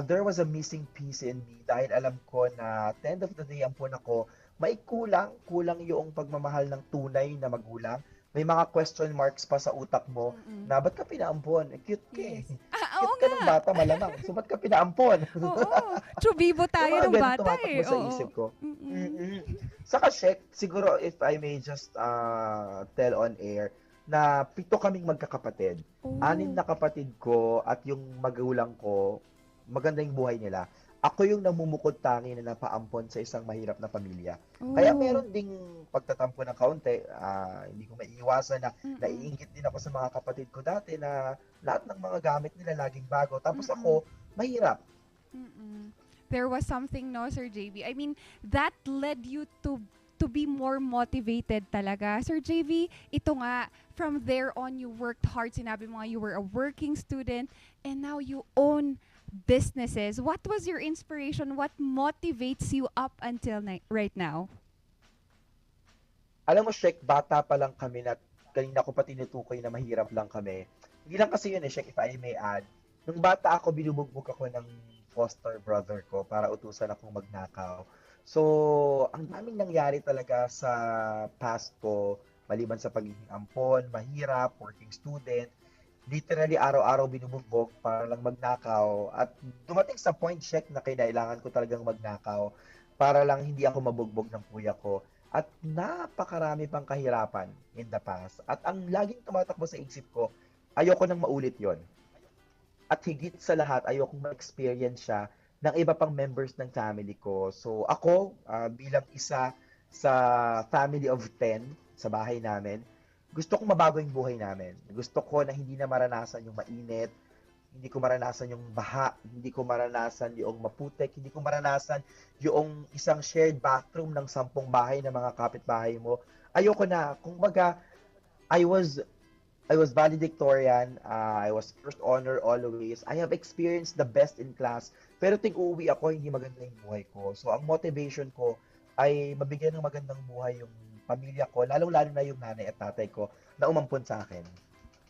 There was a missing piece in me dahil alam ko na at the end of the day, ampun ako, may kulang yung pagmamahal ng tunay na magulang. May mga question marks pa sa utak mo na ba't ka pinaampon? Cute ka eh. Cute ka ng bata, malamang. So, ba't ka pinaampon?
Chubibo tayo ng bata eh.
Sa isip ko. Saka, Shek, siguro if I may just tell on air, na 7 kaming magkakapatid. 6 na kapatid ko at yung magulang ko, maganda yung buhay nila. Ako yung namumukod tangi na napaampon sa isang mahirap na pamilya. Kaya meron ding pagtatampo ng kaunti. Hindi ko maiiwasan na naiingit din ako sa mga kapatid ko dati na lahat ng mga gamit nila laging bago. Tapos ako, mahirap.
There was something, no, Sir JV? I mean, that led you to be more motivated talaga. Sir JV, ito nga, from there on, you worked hard. Sinabi mo nga, you were a working student and now you own businesses. What was your inspiration? What motivates you up until right now?
Alam mo, Shek, bata pa lang kami na kanina ko pa tinutukoy na mahirap lang kami. Hindi lang kasi yun eh, Shek, if I may add. Nung bata ako, binubugbog ako ng foster brother ko para utusan akong magnakaw. So, ang daming nangyari talaga sa past ko, maliban sa pagiging ampon, mahirap, working student. Literally, araw-araw binubugbog para lang magnakaw. At dumating sa point, Shek, na kailangan ko talagang magnakaw para lang hindi ako mabugbog ng kuya ko. At napakarami pang kahirapan in the past. At ang laging tumatakbo sa isip ko, ayoko nang maulit yon. At higit sa lahat, ayokong ma-experience siya ng iba pang members ng family ko. So ako, bilang isa sa family of 10 sa bahay namin, gusto kong mabago yung buhay namin. Gusto ko na hindi na maranasan yung mainit, hindi ko maranasan yung baha, hindi ko maranasan yung maputek, hindi ko maranasan yung isang shared bathroom ng 10 bahay na mga kapitbahay mo. Ayoko na. Kung baga, I was I was valedictorian, I was first honor always. I have experienced the best in class. Pero ting uuwi ako, hindi maganda yung buhay ko. So, ang motivation ko ay mabigyan ng magandang buhay yung pamilya ko, lalong-lalo na yung nanay at tatay ko na umampon sa akin.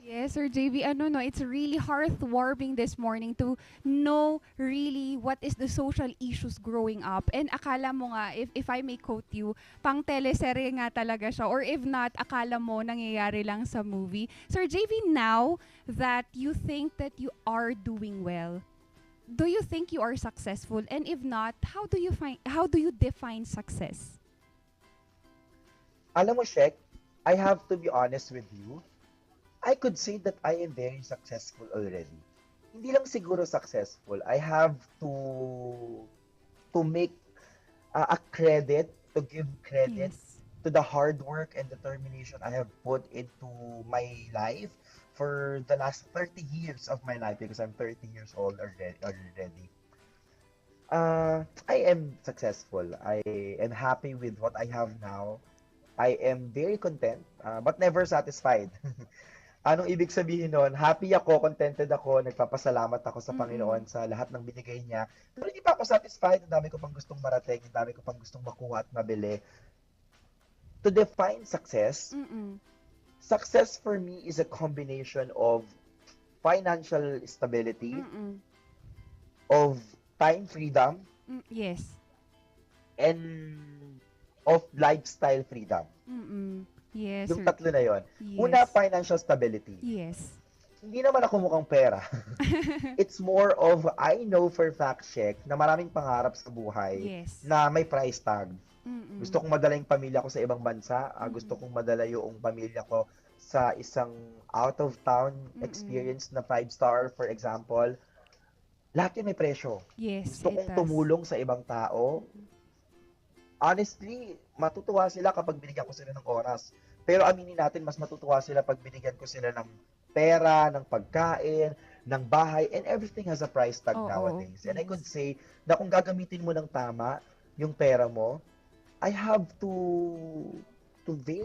Yes, Sir JV, it's really heartwarming this morning to know really what is the social issues growing up. And akala mo nga, if I may quote you, pang teleserye nga talaga siya. Or if not, akala mo nangyayari lang sa movie. Sir JV, now that you think that you are doing well, do you think you are successful? And if not, how do you define success?
Alam mo, Shek, I have to be honest with you. I could say that I am very successful already. Hindi lang siguro successful. I have to make a credit, to give credit to the hard work and determination I have put into my life for the last 30 years of my life because I'm 30 years old already. I am successful. I am happy with what I have now. I am very content, but never satisfied. Anong ibig sabihin nun? Happy ako, contented ako, nagpapasalamat ako sa Panginoon sa lahat ng binigay niya. Pero hindi pa ako satisfied. Ang dami ko pang gustong marating, ang dami ko pang gustong makuha at mabili. To define success, success for me is a combination of financial stability, of time freedom,
yes,
and of lifestyle freedom.
Yes,
Yung
sir.
tatlo na yon.
Yes.
Una, financial stability.
Yes.
Hindi naman ako mukhang pera. It's more of, I know for fact, Shek, na maraming pangarap sa buhay
Yes.
na may price tag. Gusto kong madala yung pamilya ko sa ibang bansa. Gusto kong madala yung pamilya ko sa isang out-of-town experience na 5-star, for example. Lahat yun may presyo.
Yes,
Gusto
it
kong
does.
tumulong sa ibang tao. Honestly, matutuwa sila kapag binigyan ko sila ng oras. Pero aminin natin, mas matutuwa sila pag binigyan ko sila ng pera, ng pagkain, ng bahay, and everything has a price tag nowadays. And I could say na kung gagamitin mo ng tama yung pera mo, I have to be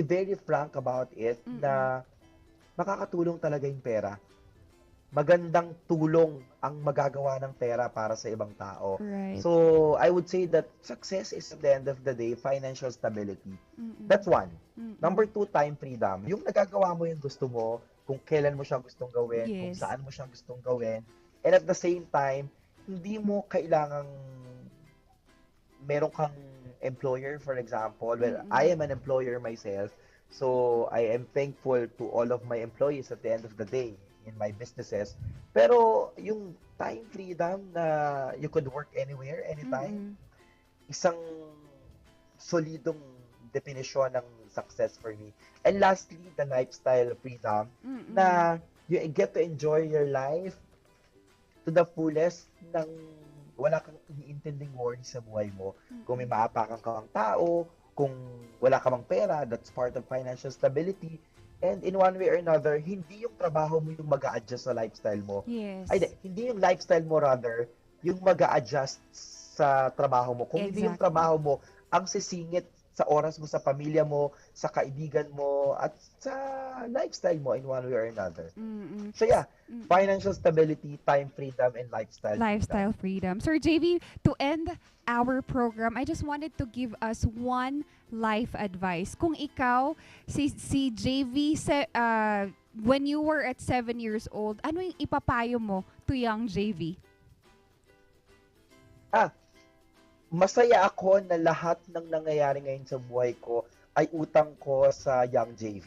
very frank about it na makakatulong talaga yung pera. Magandang tulong ang magagawa ng pera para sa ibang tao.
Right.
So, I would say that success is at the end of the day, financial stability. That's one. Number 2, time freedom. Yung nagagawa mo yung gusto mo, kung kailan mo siya gustong gawin, kung
Yes.
saan mo siya gustong gawin. And at the same time, hindi mo kailangang meron kang employer, for example. Well, I am an employer myself. So, I am thankful to all of my employees at the end of the day in my businesses. Pero yung time freedom na you could work anywhere, anytime, isang solidong definition ng success for me. And lastly, the lifestyle freedom na you get to enjoy your life to the fullest nang wala kang iniintinding worries sa buhay mo. Kung may maapakan kang tao, kung wala ka mang pera, that's part of financial stability. And in one way or another, hindi yung trabaho mo yung mag-a-adjust sa lifestyle mo.
Yes.
Ay, hindi yung lifestyle mo rather, yung mag-a-adjust sa trabaho mo. Kung hindi yung trabaho mo, ang sisingit sa oras mo, sa pamilya mo, sa kaibigan mo, at sa lifestyle mo in one way or another. So yeah, financial stability, time freedom, and
Lifestyle freedom. Sir JV, to end our program, I just wanted to give us one life advice. Kung ikaw, si JV, when you were at 7 years old, ano yung ipapayo mo to young JV?
Masaya ako na lahat ng nangyayari ngayon sa buhay ko ay utang ko sa young JV.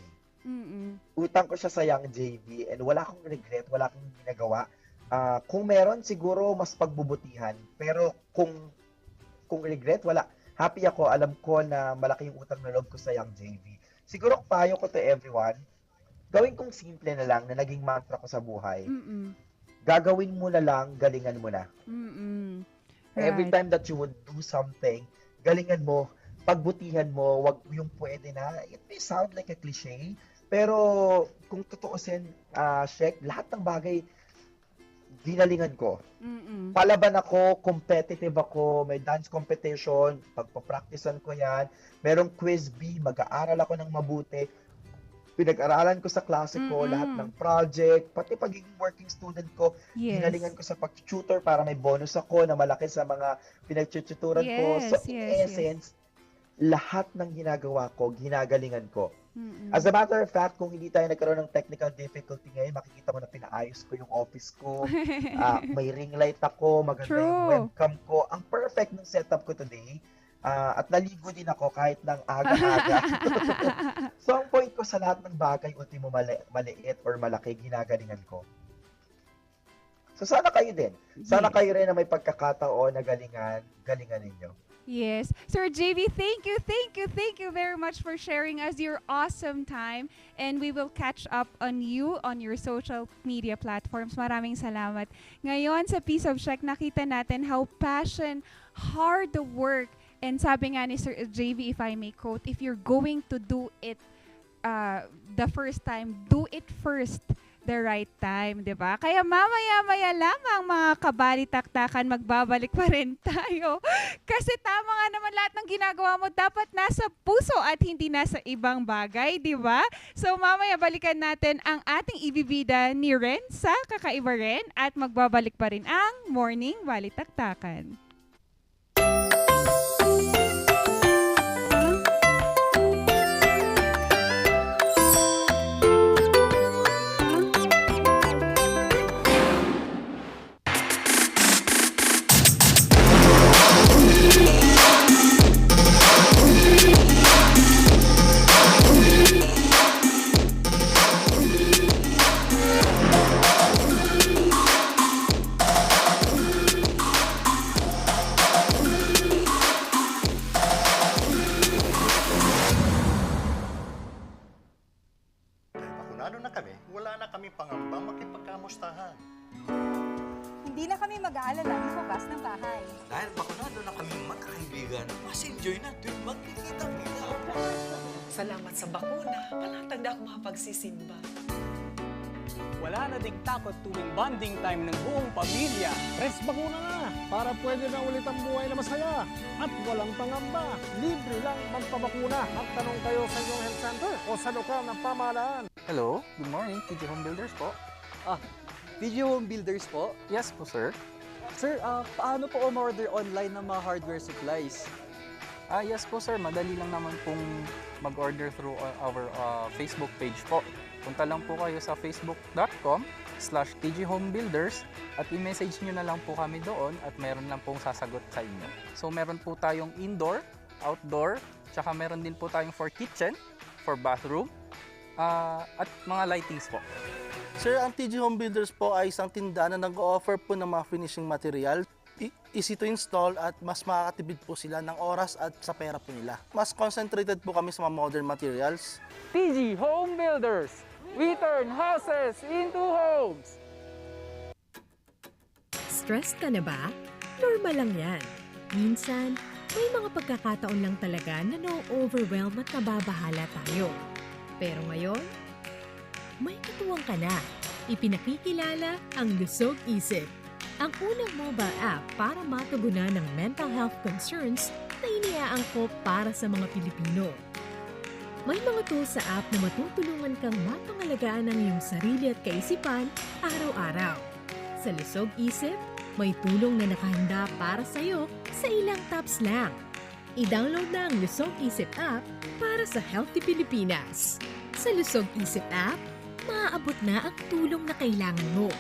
Utang ko siya sa young JV and wala akong regret, wala akong ginagawa. Kung meron, siguro mas pagbubutihan. Pero kung regret, wala. Happy ako, alam ko na malaki yung utang na loob ko sa young JV. Siguro payo ko to everyone, gawin kong simple na lang na naging mantra ko sa buhay. Gagawin mo na lang, galingan mo na. Every time that you would do something, galingan mo, pagbutihan mo, wag yung pwede na. It may sound like a cliche, pero kung tutuusin, Shek, lahat ng bagay, ginalingan ko. Palaban ako, competitive ako, may dance competition, pagpapracticean ko yan, merong quiz bee, mag-aaral ako ng mabuti. pinag-aralan ko sa klase ko, lahat ng project, pati pagiging working student ko,
Yes.
ginalingan ko sa pag-tutor para may bonus ako na malaki sa mga pinag-tutoran ko. So,
Yes,
in
yes,
essence, lahat ng ginagawa ko, ginagalingan ko.
Mm-mm.
As a matter of fact, kung hindi tayo nagkaroon ng technical difficulty ngayon, makikita mo na pinaayos ko yung office ko. May ring light ako, maganda yung
True.
webcam ko. Ang perfect ng setup ko today. At naligo din ako kahit ng aga-aga. So, ang point ko sa lahat ng bagay, ultimo maliit or malaki, ginagalingan ko. So, sana kayo din. Sana
Yes.
kayo rin na may pagkakataon na galingan ninyo.
Yes. Sir JV, thank you very much for sharing us your awesome time. And we will catch up on you on your social media platforms. Maraming salamat. Ngayon, sa Piece of Check, nakita natin how passion, hard work, and sabi nga ni Sir JV, if I may quote, if you're going to do it the first time, do it first the right time, di ba? Kaya mamaya-maya lamang mga kabalitaktakan, magbabalik pa rin tayo. Kasi tama nga naman lahat ng ginagawa mo dapat nasa puso at hindi nasa ibang bagay, di ba? So mamaya balikan natin ang ating ibibida ni Ren sa Kakaiba Ren at magbabalik pa rin ang Morning Balitaktakan.
Bakunado na kami, wala na kami pangambang makipagkamustahan.
Hindi na kami mag-aalala bukas ng bahay.
Dahil bakunado na kami magkakaibigan, mas enjoy na tuwing magkikita-kita.
Salamat sa bakuna, palatag na ako makapagsisimba.
Wala na ding takot tuwing bonding time ng buong pamilya.
Res bakuna na para pwede na ulit ang buhay na masaya at walang pangamba. Libre lang magpabakuna. Magtanong kayo sa inyong health center o sa lokal ng pamahalaan.
Hello, good morning, TG Home Builders po.
TG Home Builders po?
Yes po, sir.
Sir, paano po umorder online ng mga hardware supplies?
Yes po, sir. Madali lang naman pong mag-order through our Facebook page po. Punta lang po kayo sa facebook.com/tghomebuilders at i-message nyo na lang po kami doon at meron lang pong sasagot sa inyo. So meron po tayong indoor, outdoor, tsaka meron din po tayong for kitchen, for bathroom, at mga lightings po.
Sir, ang TG Home Builders po ay isang tindahan na nag-o-offer po ng mga finishing material. Easy to install at mas makakatipid po sila ng oras at sa pera po nila. Mas concentrated po kami sa mga modern materials.
TG Home Builders, we turn houses into homes.
Stressed ka na ba? Normal lang yan. Minsan, may mga pagkakataon lang talaga na no-overwhelm at nababahala tayo. Pero ngayon, may katuwang ka na. Ipinakikilala ang Lusog Isip, ang unang mobile app para matugunan ng mental health concerns na iniaangkop para sa mga Pilipino. May mga tools sa app na matutulungan kang mapangalagaan ang iyong sarili at kaisipan araw-araw. Sa Lusog Isip, may tulong na nakahanda para sa iyo sa ilang taps lang. I-download na ang Lusog Isip app para sa Healthy Pilipinas. Sa Lusog Isip app, maaabot na ang tulong na kailangan mo.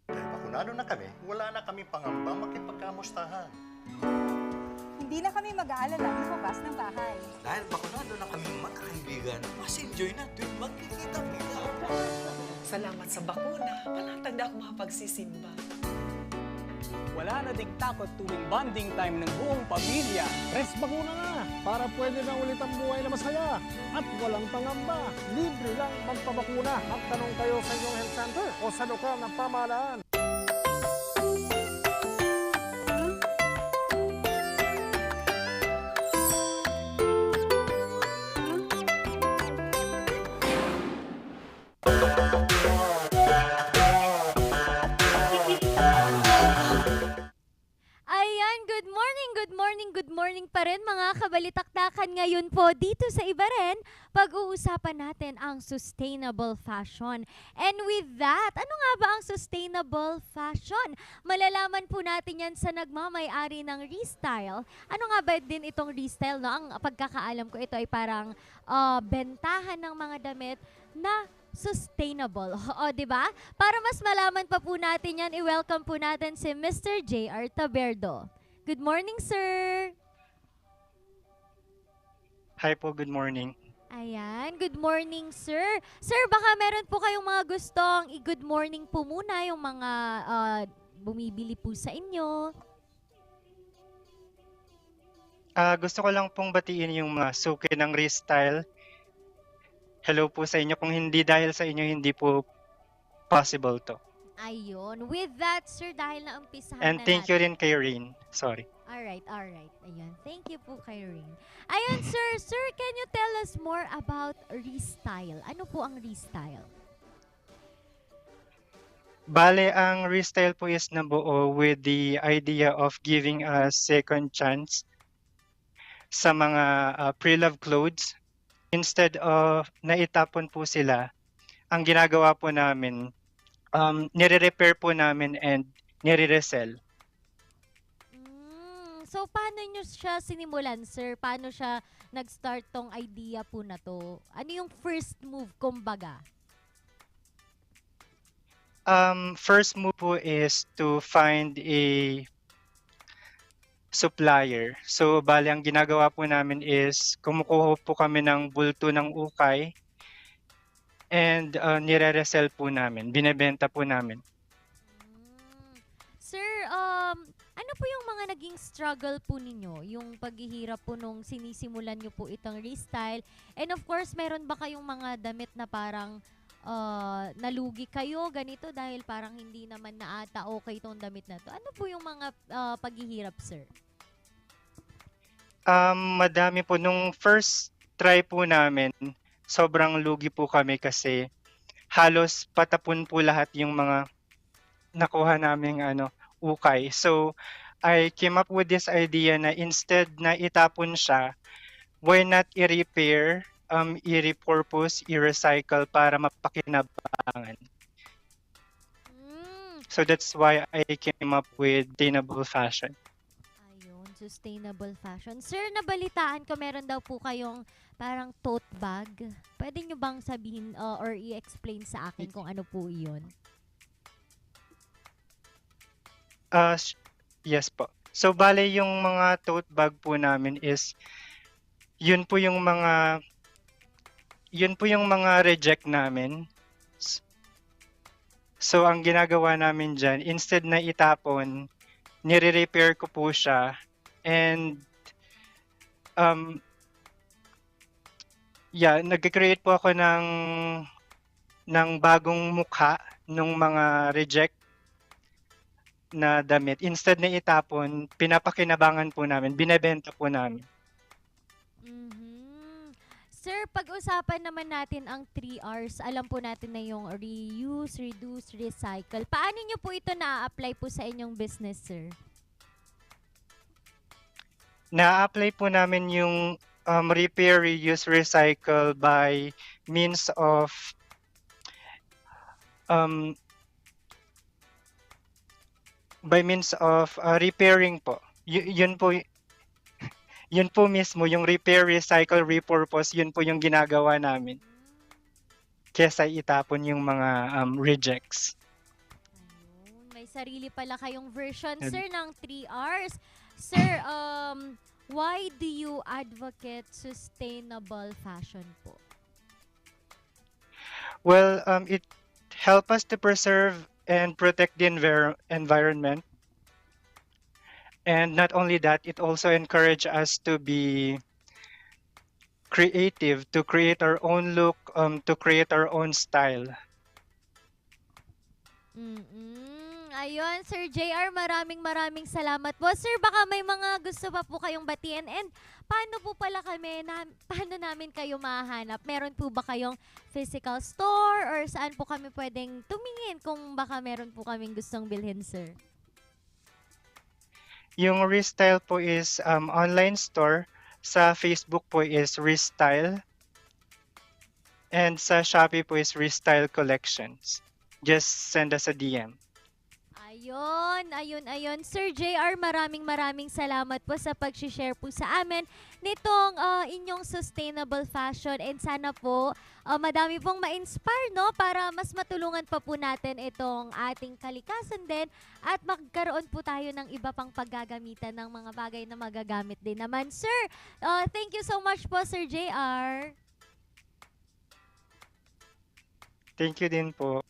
Bakunado na kami, wala na kami pangambang makipagkamustahan.
Hindi na kami mag-aalala bukas ng bahay.
Dahil bakunado na kami magkakaibigan, mas enjoy na tuwing magkikita-kita.
Salamat sa bakuna, palatag na ako makapagsisimba.
Wala na ding takot tuwing bonding time ng buong pamilya.
Res bakuna na para pwede na ulit ang buhay na masaya at walang pangamba. Libre lang magpabakuna. Magtanong kayo sa inyong health center o sa lokal ng pamahalaan.
Ayan Ayan, good morning pa rin mga kabalitaktakan ngayon po dito sa Ibaren. Pag-uusapan natin ang sustainable fashion. And with that, ano nga ba ang sustainable fashion? Malalaman po natin yan sa nagmamay-ari ng Restyle. Ano nga ba din itong Restyle? No? Ang pagkakaalam ko ito ay parang bentahan ng mga damit na sustainable. O, di ba? Para mas malaman pa po natin yan, i-welcome po natin si Mr. J.R. Taberdo. Good morning, sir!
Hi po, good morning.
Ayan, good morning, sir. Sir, baka meron po kayong mga gustong i-good morning po muna yung mga bumibili po sa inyo.
Gusto ko lang pong batiin yung mga suki ng Restyle. Hello po sa inyo. Kung hindi dahil sa inyo, hindi po possible to.
Ayun. With that, sir, dahil naumpisahan
And
na
thank you
natin.
rin kay Rain. Sorry.
Alright. Ayun. Thank you po kay Rain. Ayun, sir. Sir, can you tell us more about Restyle? Ano po ang Restyle?
Bale, ang Restyle po is nabuo with the idea of giving a second chance sa mga pre-loved clothes. Instead of naitapon po sila, ang ginagawa po namin, nire-repair po namin and nire-resell.
So, paano nyo siya sinimulan, sir? Paano siya nag-start tong idea po na to? Ano yung first move, kumbaga?
First move po is to find a supplier. So, bali, ang ginagawa po namin is kumukuha po kami ng bulto ng ukay and nire-resell po namin. Binebenta po namin.
Sir, ano po yung mga naging struggle po ninyo? Yung paghihirap po nung sinisimulan nyo po itong Restyle? And of course, meron ba kayong mga damit na parang nalugi kayo ganito dahil parang hindi naman na ata okay itong damit na to? Ano po yung mga paghihirap, sir?
Madami po. Nung first try po namin, sobrang lugi po kami kasi halos patapon po lahat yung mga nakuha naming ukay. So, I came up with this idea na instead na itapon siya, why not i-repair, i-repurpose, i-recycle para mapakinabangan. So that's why I came up with sustainable fashion.
Sustainable fashion. Sir, nabalitaan ko meron daw po kayong parang tote bag. Pwede nyo bang sabihin or i-explain sa akin kung ano po iyon?
Yes po. So, bale yung mga tote bag po namin is yun po yung mga reject namin. So, ang ginagawa namin dyan, instead na itapon, nire-repair ko po siya. And nag-create po ako ng bagong mukha ng mga reject na damit. Instead na itapon, pinapakinabangan po namin, binebenta po namin.
Sir, pag-usapan naman natin ang 3 Rs. Alam po natin na yung reuse, reduce, recycle. Paano nyo po ito na-apply po sa inyong business, sir?
Na-apply po namin yung repair, reuse, recycle by means of repairing po. Yun po mismo, yung repair, recycle, repurpose, yun po yung ginagawa namin. Kesa itapon yung mga rejects.
May sarili pala kayong version, sir, ng 3 Rs. Sir, why do you advocate sustainable fashion po?
Well, it helps us to preserve and protect the environment. And not only that, it also encourages us to be creative, to create our own look, to create our own style.
Ayun, Sir JR, maraming salamat po. Sir, baka may mga gusto pa po kayong batiin. And paano po pala paano namin kayo mahanap? Meron po ba kayong physical store or saan po kami pwedeng tumingin kung baka meron po kaming gustong bilhin, sir?
Yung Restyle po is online store. Sa Facebook po is Restyle. And sa Shopee po is Restyle Collections. Just send us a DM.
Ayun. Sir JR, maraming salamat po sa pag-share po sa amin nitong inyong sustainable fashion, and sana po madami pong ma-inspire, no, para mas matulungan pa po natin itong ating kalikasan din at magkaroon po tayo ng iba pang paggagamitan ng mga bagay na magagamit din naman. Sir, thank you so much po, Sir JR.
Thank you din po.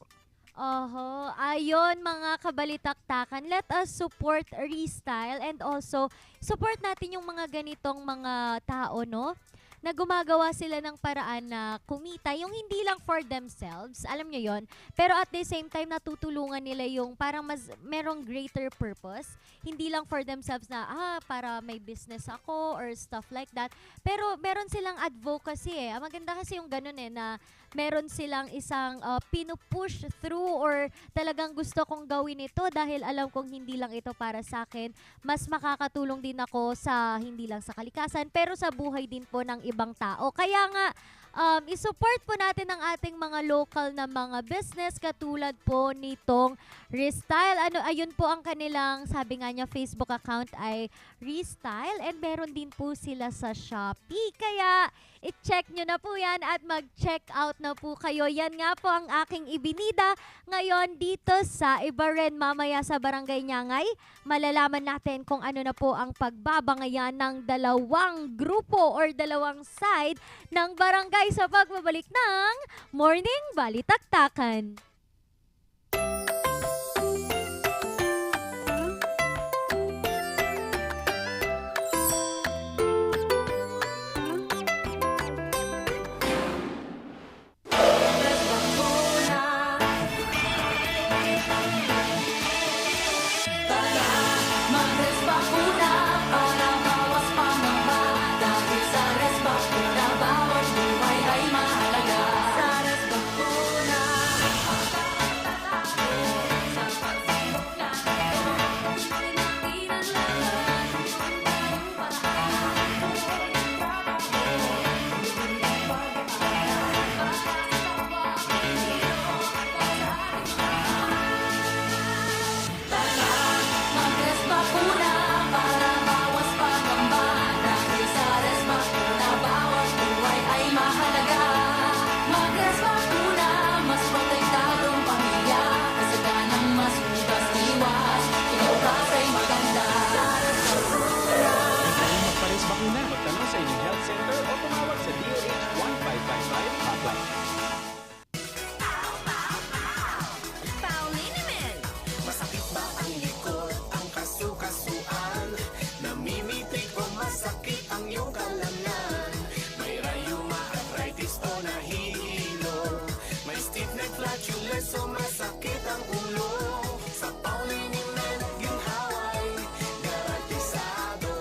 Ayun mga kabalitaktakan, let us support Restyle and also support natin yung mga ganitong mga tao, no? Na gumagawa sila ng paraan na kumita, yung hindi lang for themselves, alam nyo yon, pero at the same time natutulungan nila yung parang mas merong greater purpose, hindi lang for themselves na para may business ako or stuff like that, pero meron silang advocacy maganda kasi yung ganun na meron silang isang pinupush through or talagang gusto kong gawin ito dahil alam kong hindi lang ito para sa akin, mas makakatulong din ako sa hindi lang sa kalikasan pero sa buhay din po ng ibang tao. Kaya nga isupport po natin ang ating mga local na mga business katulad po nitong Restyle. Ayun po ang kanilang, sabi nga niya, Facebook account ay Restyle and meron din po sila sa Shopee. Kaya i-check nyo na po yan at mag-check out na po kayo. Yan nga po ang aking ibinida ngayon dito sa Ibaran. Mamaya sa Barangay Nyangay, malalaman natin kung ano na po ang pagbabangayan ng dalawang grupo or dalawang side ng barangay sa pagbabalik ng Morning Balitaktakan.
Magtanong sa inyong health center o tumawag sa DOH 1555 hotline.
Paulinimel! Masakit ba ang likod, ang kasu-kasuan? Namimitig o masakit ang iyong kalamnan? May rayuma, arthritis o nahihilo? May stiff neck, flatulence o masakit ang ulo? Sa Paulinimel, ginhaway, garantisado.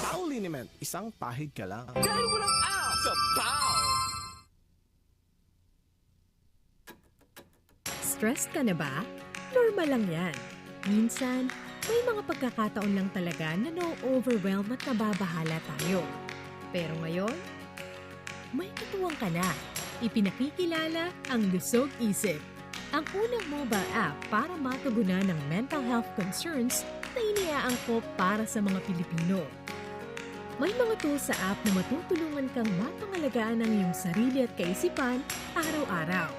Pauliniment, isang pahid ka lang.
Dahil walang out sa POW!
Stressed ka na ba? Normal lang yan. Minsan, may mga pagkakataon lang talaga na no-overwhelm at nababahala tayo. Pero ngayon, may katuwang ka na. Ipinakikilala ang Lusog Isip, ang unang mobile app para matugunan ng mental health concerns na iniaangkop para sa mga Pilipino. May mga tools sa app na matutulungan kang mapangalagaan ang iyong sarili at kaisipan araw-araw.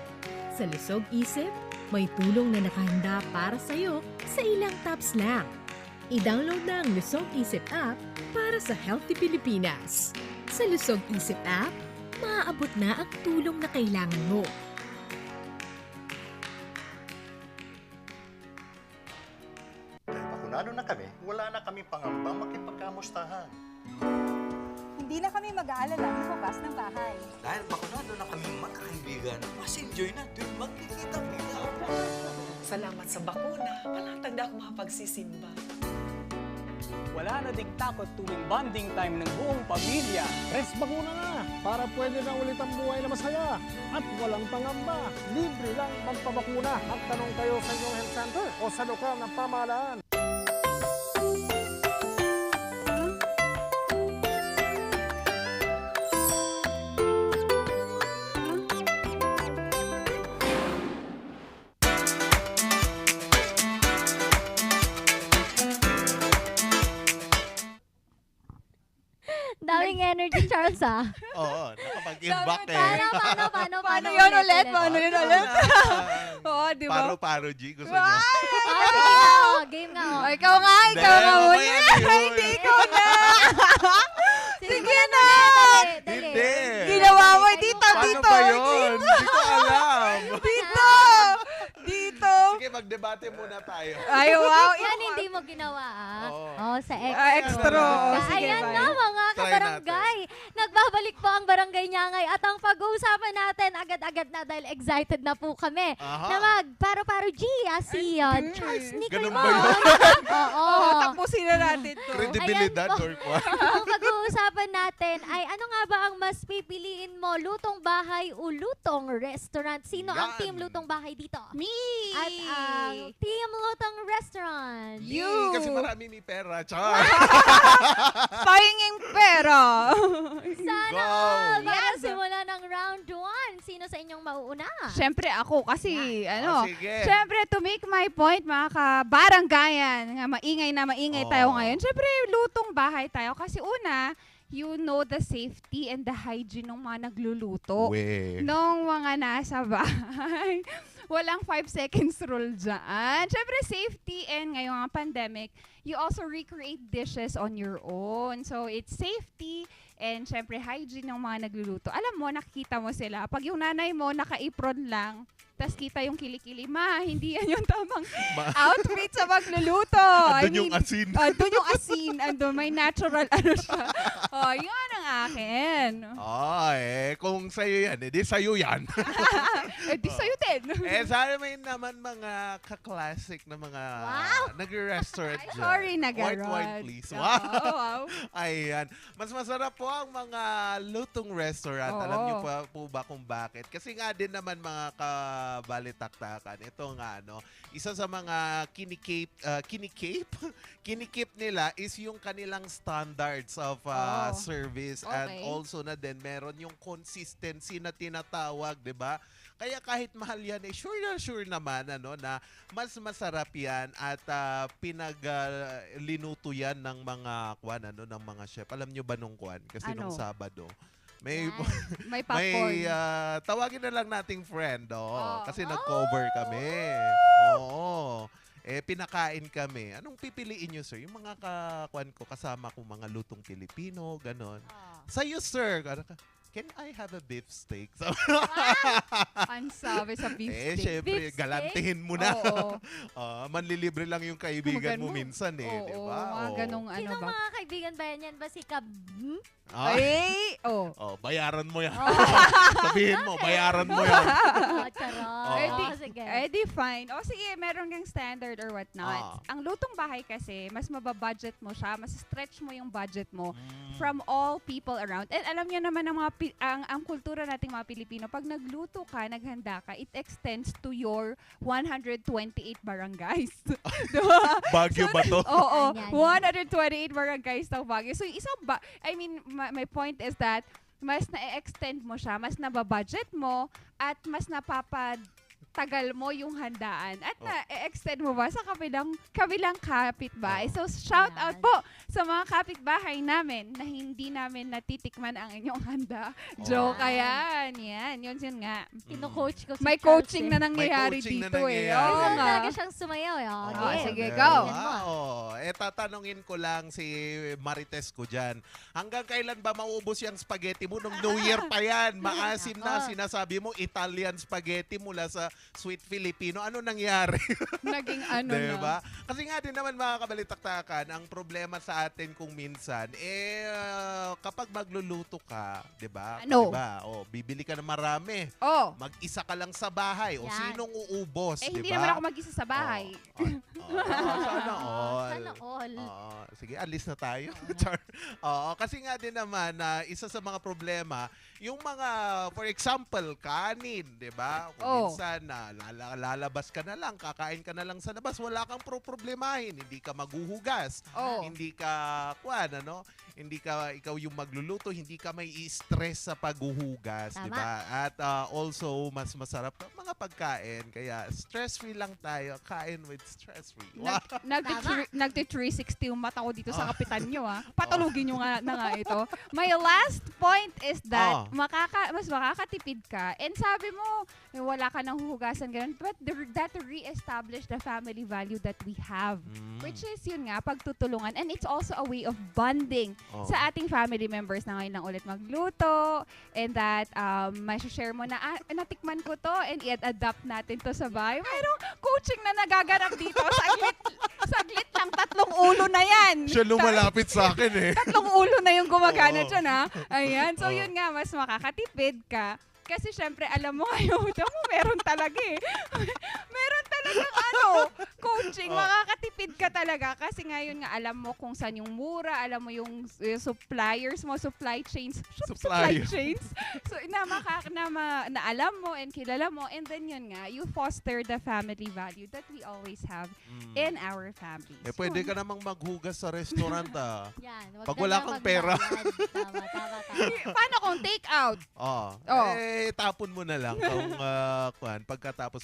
Sa Lusog Isip, may tulong na nakahanda para sa iyo sa ilang taps lang. I-download na ang Lusog Isip app para sa Healthy Pilipinas. Sa Lusog Isip app, maaabot na ang tulong na kailangan mo.
Dahil bakunado na kami, wala na kami pangambang makipagkamustahan.
Hindi na kami mag-aalala lumabas ng bahay.
Dahil bakunado na kami magkakaibigan, mas enjoy na tuwing magkikita-kita.
Salamat sa bakuna, palatag na ako makapagsisimba.
Wala na ding takot tuwing bonding time ng buong pamilya.
Res bakuna na para pwede na ulit ang buhay na masaya at walang pangamba. Libre lang magpabakuna. Magtanong kayo sa inyong health center o sa lokal na pamahalaan.
Daming energy, Charles, ah.
Oo, nakapag-imbak eh.
Paano yun ulit? Paano yun ulit? Oo, di ba?
Paro-paro, G. Gusto nyo?
Game nga, oh.
Ikaw nga muna. Hindi ikaw na. Sige na.
Hindi.
Ginawa mo dito.
Paano ba yun? Hindi ko alam.
Dito.
Sige, magdebate muna tayo.
Ay, wow.
Yan hindi mo ginawa, ah.
Oo.
Sa extra.
Extra. Sige,
Ayan
bye.
na, mga
Try
kabarangay. Nagbabalik po ang Barangay Nyangay at ang pag-uusapan natin agad-agad na dahil excited na po kami na mag-paro-paro G, si Charles Nicole.
Ganun ba yun?
Oo.
Tapusin na natin to.
Credibilidad
Ayan po.
or what?
Ang pag-uusapan natin ay ano nga ba ang mas pipiliin mo, lutong bahay o lutong restaurant? Sino ang
Yan.
team lutong bahay dito?
Me.
At ang team lutong restaurant.
You.
Kasi marami may pera. Char!
Pahinging pera.
Sana
Go.
all! Para
Yes.
simula ng round 1. Sino sa inyong mauuna?
Siyempre ako kasi
sige.
siyempre to make my point mga kabaranggayan, nga maingay tayo ngayon. Siyempre lutong bahay tayo kasi una, you know the safety and the hygiene ng mga nagluluto. Nung mga nasa bahay. Walang 5 seconds rule dyan. Siyempre, safety and ngayong pandemic, you also recreate dishes on your own. So, it's safety and siyempre, hygiene ng mga nagluluto. Alam mo, nakikita mo sila. Pag yung nanay mo, naka-apron lang, tas kita yung kilikili, hindi yan yung tamang outfit sa magluluto.
Andun yung asin.
Andun yung asin. Andun, may natural siya. Yun ang akin.
Kung sa'yo yan, edi sa'yo yan.
Di sa'yo din.
Sana may naman mga ka-classic na mga nag-restaurant dyan.
Sorry,
White wine,
Nagarod.
please.
Wow.
Ayan. Mas masarap po ang mga lutong restaurant. Alam niyo po ba kung bakit? Kasi nga din naman mga kabalitaktakan. Ito nga, isa sa mga kinikip nila is yung kanilang standards of service and also na din meron yung consistency na tinatawag, 'di ba? Kaya kahit mahal yan, sure naman na mas masarap yan at pinaglinuto yan ng mga ng mga chef. Alam nyo ba nung Kasi nung Sabado, may
popcorn.
Tawagin na lang nating friend, kasi nag-cover kami. Oo. Pinakain kami. Anong pipiliin nyo, sir? Yung mga kasama ko, mga lutong Pilipino, ganon. Sa'yo, sir, can I have a beef steak?
Ang sabi sa beef steak.
Syempre,
Beef
galantihin mo na. Manlilibre lang yung kaibigan mo minsan di ba?
Mga ganong
Sino
ba?
mga kaibigan ba yan? Ba si Kab...
Bayaran mo yan. Sabihin mo, bayaran mo yan.
Charot. Sige.
Di fine. Sige, meron kang standard or whatnot. Ang lutong bahay kasi, mas mababudget mo siya, mas stretch mo yung budget mo from all people around. And alam niyo naman ang kultura nating mga Pilipino, pag nagluto ka, naghanda ka, it extends to your 128 barangays. Diba?
Baguio ba to?
Oo, 128 barangays ng Baguio. So, isang my point is that mas na-extend mo siya, mas nababudget mo, at mas napapatagal mo yung handaan. At na-extend mo ba sa kabilang kapitbahay. So, shout out po sa mga kapitbahay namin na hindi namin natitikman ang inyong handa. Joke, ayan. Yun nga.
Kino-coach ko si
May
Charles,
coaching na nangyayari dito eh. Oo
Gusto
nga.
talaga siyang sumayaw.
Sige, go.
Tatanungin ko lang si Marites ko dyan. Hanggang kailan ba mauubos yung spaghetti mo? Nung New Year pa yan. Maasim na. Sinasabi mo, Italian spaghetti mula sa Sweet Filipino. Ano nangyari?
Naging
diba? Kasi nga din naman mga kabalitaktakan, ang problema sa atin kung minsan, kapag magluluto ka, diba? Bibili ka na marami. Mag-isa ka lang sa bahay. O sinong uubos, diba?
Hindi naman ako mag-isa sa bahay.
Sana all.
Sana all.
sige, alis na tayo. Char. Oo, kasi nga din naman na isa sa mga problema, yung mga, for example, kanin, di ba? Kung minsan lalabas ka na lang, kakain ka na lang sa labas, wala kang problemahin, hindi ka maghuhugas, hindi ka, hindi ka ikaw yung magluluto, hindi ka may i-stress sa paghuhugas, di ba? At also, mas masarap mga pagkain, kaya stress-free lang tayo, kain with stress-free. Wow.
Nagti-360 yung mata ko dito sa kapitan nyo, ha? Patulugin nyo nga na nga ito. My last point is that mas makakatipid ka. And sabi mo, wala ka nang huhugasan ganun. But that re-establish the family value that we have. Which is yun nga, pagtutulungan. And it's also a way of bonding sa ating family members na ngayon lang ulit magluto. And that, share mo na, natikman ko to and i-adapt natin to sa bahay. Mayroong coaching na nagaganap dito. Saglit lang, 3 ulo na yan.
Siya lumalapit sa akin eh.
3 ulo na yung gumagana dyan, ha? Ayan. So, yun nga, mas makakatipid ka. Kasi syempre, alam mo ngayon, meron talaga eh. Meron talagang coaching. Makakatipid ka talaga. Kasi ngayon nga, alam mo kung saan yung mura, alam mo yung suppliers mo, supply chains. Supply chains. So, na alam mo and kilala mo. And then yun nga, you foster the family value that we always have in our families.
Pwede ka namang maghugas sa restaurant,
Yan.
Pag wala kang pera.
Tama.
Paano kung take out?
Tapon mo na lang kung pagkatapos.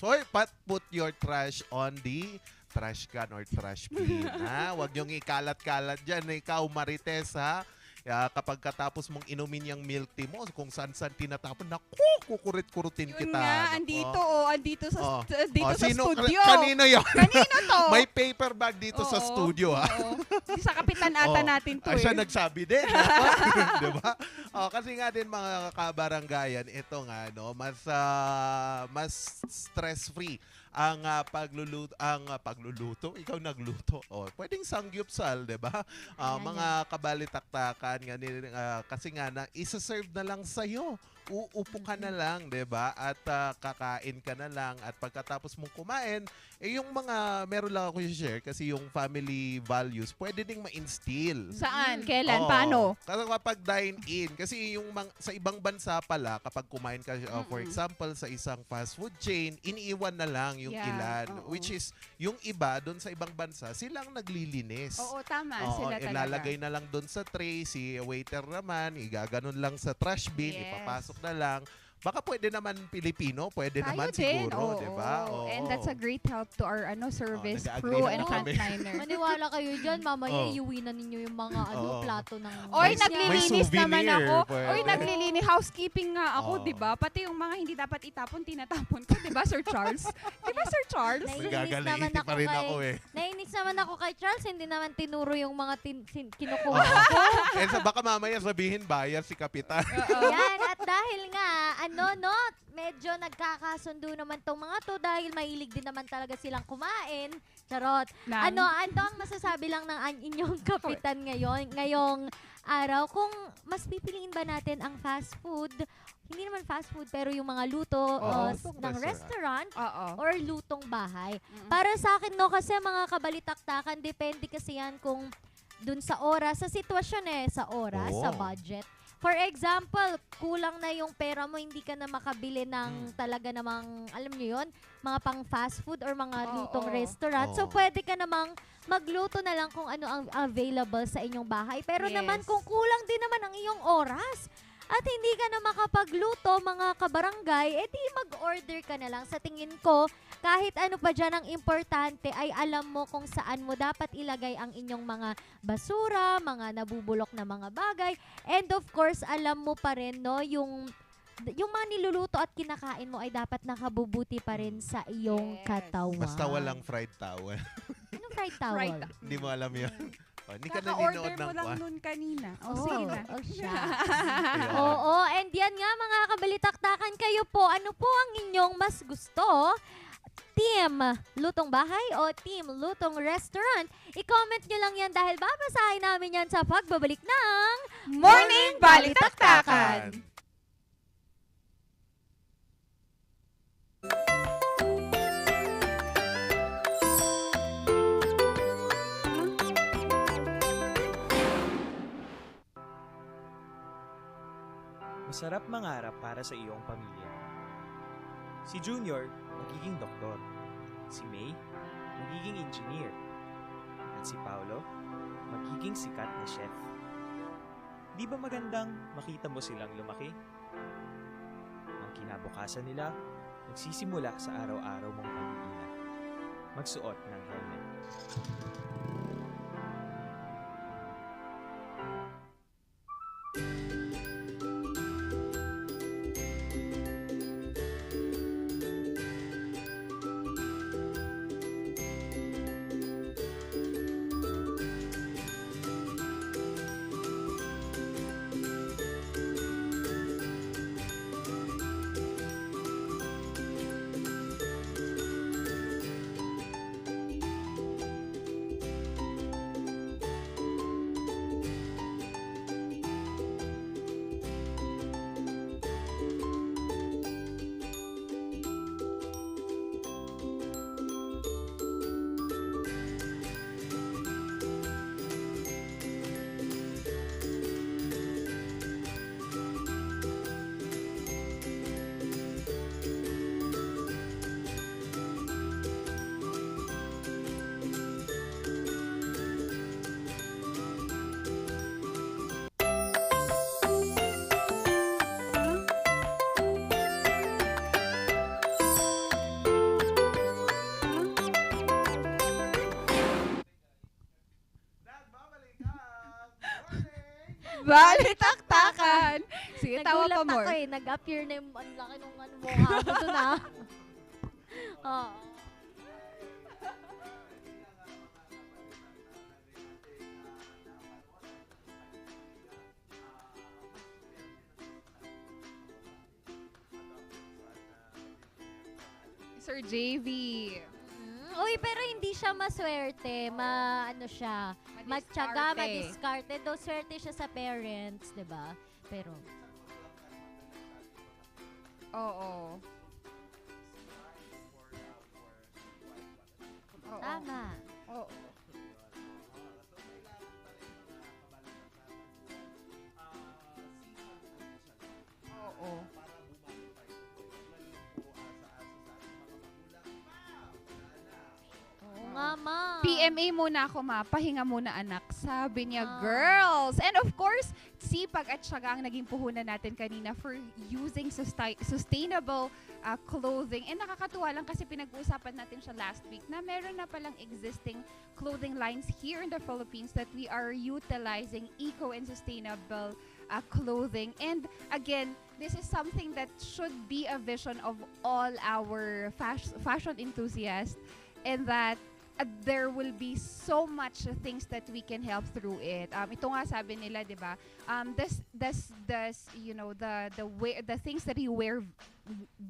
Put your trash on the trash can or trash bin. Huwag niyong ikalat-kalat dyan. Ikaw, Marites, ha? Kapag katapos mong inumin yung milk tea mo, kung saan-saan tinatapon, kukurit-kurutin kita.
Yun nga, andito sa studio.
Kanino yun?
Kanino to?
May paper bag dito sa studio, ha?
Sa kapitan ata natin to
Siya nagsabi din. Diba? Kasi nga din mga kabaranggayan, ito nga, mas stress-free ang pagluluto. Ikaw nagluto. Pwedeng sangyupsal, 'di ba? Mga kabalitaktakan kasi nga isa-serve na lang sa iyo. Uupo ka na lang, 'di ba? At kakain ka na lang at pagkatapos mong kumain, yung mga meron lang ako i-share kasi yung family values pwede ding ma-instill.
Saan? Kailan? Paano?
Kasi kapag dine-in, kasi yung sa ibang bansa pala kapag kumain ka for example sa isang fast food chain, iniiwan na lang yung ilan, which is yung iba doon sa ibang bansa, silang naglilinis.
Oo, tama. Sila talaga.
Ilalagay na lang doon sa tray, si waiter naman, igaganon lang sa trash bin, ipapasok na lang. Baka pwede naman Pilipino, pwede
tayo
naman
din.
siguro, di ba?
And that's a great help to our service crew and frontliners.
Maniwala kayo dyan, mamaya iuwi na ninyo yung mga plato ng...
Oy, naglilinis naman ako. Oy, naglilinis. Housekeeping nga ako, di ba? Pati yung mga hindi dapat itapon, tinatapon ko, di ba, Sir Charles? Di ba, Sir Charles?
Nagagalitin pa rin ako eh.
Nainis naman ako kay Charles, hindi naman tinuro yung mga kinukuha ko.
Baka mamaya sabihin bayar si Kapitan.
Yan, at dahil nga, medyo nagkakasundo naman tong mga to dahil mahilig din naman talaga silang kumain. Charot. Ano ang masasabi lang ng inyong kapitan ngayong araw? Kung mas pipiliin ba natin ang fast food, hindi naman fast food, pero yung mga luto ng restaurant or lutong bahay. Para sa akin, kasi mga kabalitaktakan, depende kasi yan kung dun sa oras, sa sitwasyon sa oras, sa budget. For example, kulang na yung pera mo, hindi ka na makabili ng talaga namang, alam niyo yun, mga pang fast food or mga lutong restaurant. So, pwede ka namang magluto na lang kung ano ang available sa inyong bahay. Pero naman, kung kulang din naman ang iyong oras, at hindi ka na makapagluto, mga kabarangay, edi mag-order ka na lang. Sa tingin ko, kahit ano pa dyan ang importante, ay alam mo kung saan mo dapat ilagay ang inyong mga basura, mga nabubulok na mga bagay. And of course, alam mo pa rin, yung mga niluluto at kinakain mo ay dapat nakabubuti pa rin sa iyong katawan.
Basta walang fried towel.
Anong fried towel?
Hindi mo alam yun. Hindi ka
naka-order mo lang nun kanina. Sige na.
Oo, and yan nga mga kabalitaktakan, kayo po, ano po ang inyong mas gusto? Team Lutong Bahay o Team Lutong Restaurant? I-comment nyo lang yan dahil babasahin namin yan sa pagbabalik ng
Morning Balitaktakan!
Masarap mangarap para sa iyong pamilya. Si Junior, magiging doktor. Si May, magiging engineer. At si Paolo, magiging sikat na chef. Di ba magandang makita mo silang lumaki? Ang kinabukasan nila, nagsisimula sa araw-araw mong pag-iingat. Magsuot ng helmet.
Balitaktakan! Sige, tawa pa
Nagulat
more.
ako nag-appear na yung ang laki nung ano mukha ko doon Oo.
Sir JV.
Uy, pero hindi siya maswerte. Ano siya, matyaga, madiskarte. Though swerte siya sa parents, di ba? Pero,
Oo.
tama.
Oo. Oo.
Oo nga, ma.
PMA muna ako, ma. Pahinga muna, anak. Sabi niya, girls. And of course, sipag at syaga ang naging puhunan natin kanina for using sustainable clothing. And nakakatuwa lang kasi pinag-uusapan natin siya last week na meron na palang existing clothing lines here in the Philippines that we are utilizing eco and sustainable clothing. And again, this is something that should be a vision of all our fashion enthusiasts, and that there will be so much things that we can help through it. Ito nga sabi nila, 'di ba? You know, the things that you wear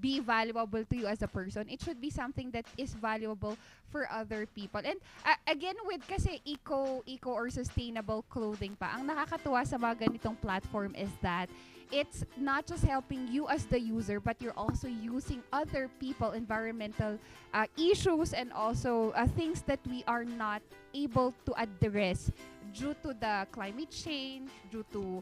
be valuable to you as a person. It should be something that is valuable for other people. And again, with kasi eco or sustainable clothing pa, ang nakakatuwa sa mga ganitong platform is that it's not just helping you as the user, but you're also using other people, environmental issues, and also things that we are not able to address due to the climate change, due to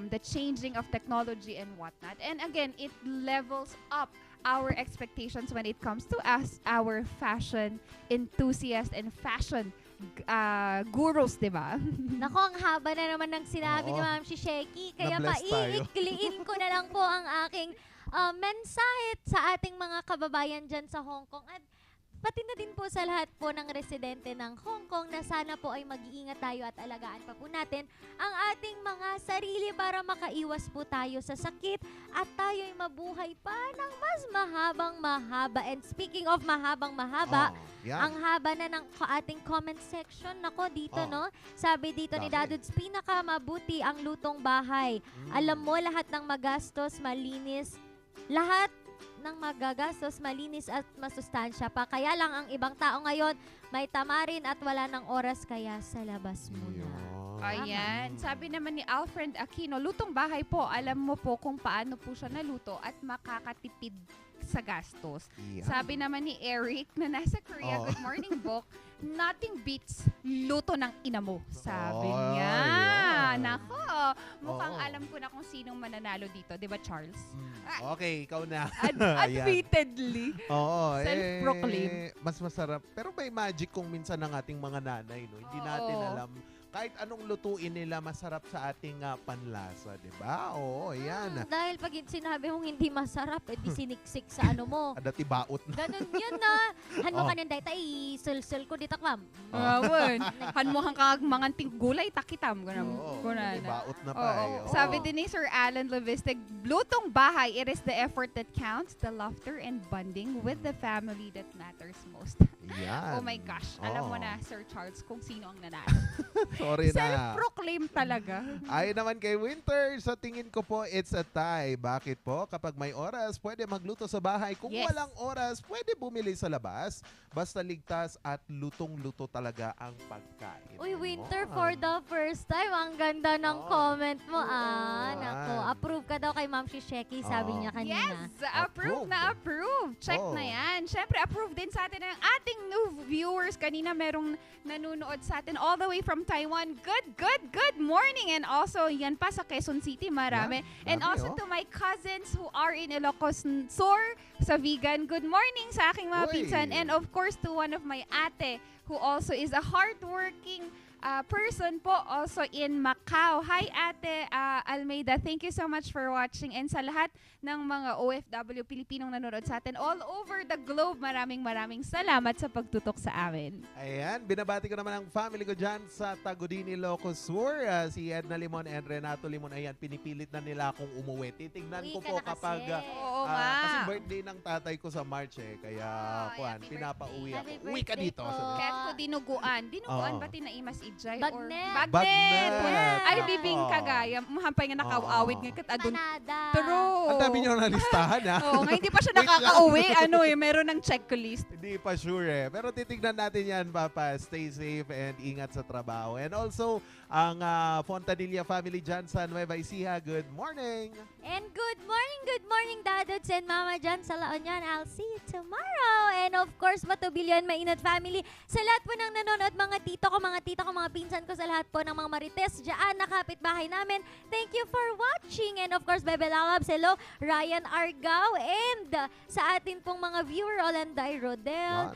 the changing of technology and whatnot. And again, it levels up our expectations when it comes to us, our fashion enthusiasts and fashion gurus, di ba?
Nako, ang haba na naman ng sinabi ni Ma'am Shisheki. Kaya
Na-bless tayo.
maiikliin ko na lang po ang aking mensahe sa ating mga kababayan dyan sa Hong Kong. At pati na din po sa lahat po ng residente ng Hong Kong na sana po ay mag-iingat tayo at alagaan pa po natin ang ating mga sarili para makaiwas po tayo sa sakit at tayo ay mabuhay pa ng mas mahabang mahaba. And speaking of mahabang mahaba, ang haba na ng ating comment section. Nako, dito no, sabi dito ni Daduds, pinakamabuti ang lutong bahay. Alam mo, lahat ng magastos, malinis, lahat ng magagastos, malinis at masustansya pa. Kaya lang ang ibang tao ngayon may tamarin at wala ng oras, kaya sa labas muna.
Ayan. Sabi naman ni Alfred Aquino, lutong bahay po. Alam mo po kung paano po siya naluto at makakatipid sa gastos.
Yeah.
Sabi naman ni Eric na nasa Korea, Good Morning Book, nothing beats luto ng ina mo. Sabi niya. Nako. Mukhang
Oo.
alam ko na kung sinong mananalo dito. Di ba, Charles?
Okay, ikaw na. Ayan.
Admittedly.
Oo,
Self-proclaimed.
mas masarap. Pero may magic kung minsan ng ating mga nanay, no? Hindi natin
Oo.
alam. Kahit anong lutuin nila, masarap sa ating panlasa, di ba? Oo, yan.
Dahil pag sinabi mong hindi masarap, di siniksik sa ano mo.
Adati baot na.
Ganun yun na. Hanmo
Oh.
ka ng dayta, isul-sul ko dito, ma'am.
Awan. Hanmuhang kag mga gulay takitam.
Oo,
Ganun.
baot na pa eh. Oo.
Sabi din ni Sir Alan Levistic, lutong bahay, it is the effort that counts, the laughter and bonding with the family that matters most.
Yan.
Oh my gosh. Alam mo
Oo.
na, Sir Charles, kung sino ang nanalo.
Sorry na.
Self-proclaim talaga.
Ayon naman kay Winter, sa tingin ko po, it's a tie. Bakit po? Kapag may oras, pwede magluto sa bahay. Kung
Yes.
walang oras, pwede bumili sa labas. Basta ligtas at lutong-luto talaga ang pagkain.
Uy, Winter,
Mo.
for the first time, ang ganda ng comment mo, Nako,
Yan.
approve ka daw kay Ma'am Shisheki, sabi niya kanina.
Yes, approve na approve. Check
Oh.
na yan. Siyempre, approve din sa atin ang ating new viewers. Kanina merong nanonood sa atin all the way from Taiwan. Good morning. And also, yan pa sa Quezon City, marami.
Yeah,
And
dami,
also
oh.
to my cousins who are in Ilocos Sur, sa Vegan. Good morning sa aking mga
Uy.
pinsan. And of course, to one of my ate who also is a hardworking person po also in Macau. Hi Ate Almeida, thank you so much for watching, and sa lahat ng mga OFW Pilipinong nanonood sa atin all over the globe, maraming salamat sa pagtutok sa amin.
Ayan, binabati ko naman ang family ko dyan sa Tagudini, Ilocos Sur. Si Edna Limon and Renato Limon. Ayan, pinipilit na nila akong umuwi. Titignan
Uwi
ko
ka
po
na
kapag
kasi.
Oo
kasi
nga.
birthday ng tatay ko sa March eh. Kaya, kuhan,
happy
pinapauwi ako.
Happy
Uwi ka
birthday
dito.
po.
Sabi.
Kahit ko dinuguan. Dinuguan
Oo.
ba tinaimas ijay?
Bagnet.
Bagnet!
Bagnet.
Ay,
Nako.
bibing kagaya. Mahampay nga nakaawit nga kat adun.
Panada.
True.
Ang dami nyo nalistahan ha.
Oo, nga hindi pa siya
Wait lang.
nakakauwi. Meron ng checklist.
Hindi pa sure eh. Pero titignan natin yan, Papa. Stay safe and ingat sa trabaho. And also, ang Fontanilla family dyan sa Nueva Ecija. Good morning!
And good morning, Dadods and Mama Jan sa La Union. I'll see you tomorrow. And of course, Matubilyon, Mainit family. Sa lahat po ng nanonood, mga tito ko, mga pinsan ko, sa lahat po ng mga marites dyan, nakapit bahay namin. Thank you for watching. And of course, Bebe Lalabs, hello, Ryan Argao. And sa atin pong mga viewer, Olanday Rodel,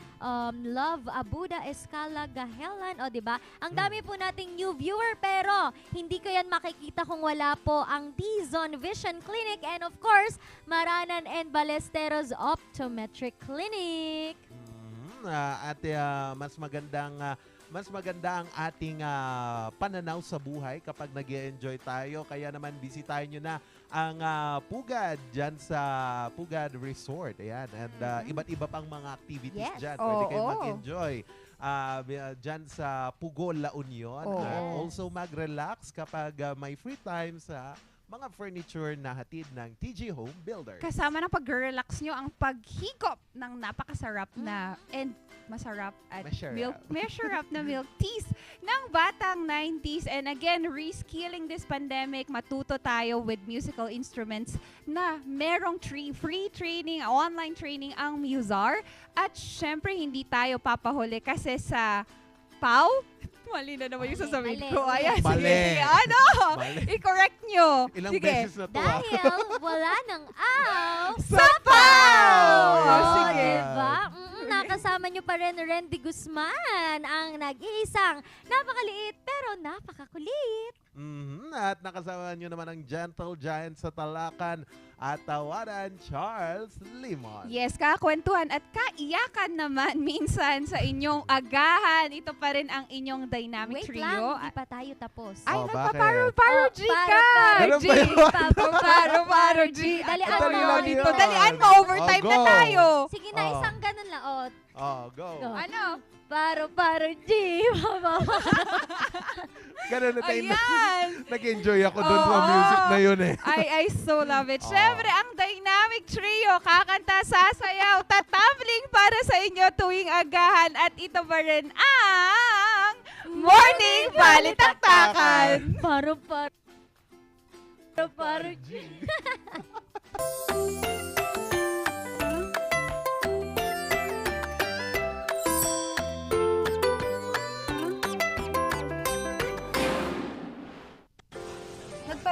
Love Abuda Escala Gahelan. O, diba? Ang dami po nating new viewer, pero hindi ko yan makikita kung wala po ang Dizon Vision Clinic and of course, Maranan and Ballesteros Optometric Clinic.
At mas maganda ang ating pananaw sa buhay kapag nag-enjoy tayo. Kaya naman bisitahin nyo na ang Pugad dyan sa Pugad Resort. Ayan. And iba't iba pang mga activities
Yes.
dyan. Pwede kayong
Oo.
mag-enjoy. Dyan sa Pugol, La Union.
Oo.
Also mag-relax kapag may free time sa mga furniture na hatid ng TG Home Builder.
Kasama ng pag-relax nyo ang paghigop ng napakasarap na and masarap at masarap na milk teas ng batang 90s. And again, reskilling this pandemic, matuto tayo with musical instruments na merong free training, online training ang Musar. At syempre, hindi tayo papahuli kasi sa PAW, mali na naman yung sasabihin ko. Ayan,
Mali.
sige. Ano?
Mali.
I-correct nyo.
Ilang
Sige.
beses na to
Dahil wala nang aw
Sa PAW!
Yes.
Sige.
Diba? Nakasama nyo pa rin Randy Guzman, ang nag-iisang napakaliit pero napakakulit.
At nakasama nyo naman ang Gentle Giant sa Talakan at Tawaran, Charles Limon.
Yes, kakwentuhan at kaiyakan naman minsan sa inyong agahan. Ito pa rin ang inyong dynamic
Wait
trio.
lang, hindi pa tayo tapos.
Ay,
Oh,
nagpaparo-paro G ka!
Ganun
G!
ba yun?
Paro-paro G!
Dalian
Ito
mo.
lang dito.
yun.
Dalian mo, overtime
Oh,
na
go.
tayo.
Sige na,
Oh.
isang ganun lang.
Go.
Ano?
Paro-paro G!
Ganun na tayo.
Ayan!
Nag-enjoy ako doon sa
Oo.
music na yun eh.
I so love it.
Oh.
Siyempre, ang dynamic trio, kakanta, sasayaw, tatambling para sa inyo tuwing agahan. At ito pa rin ang Morning Balitaktakan!
Paro-paro G!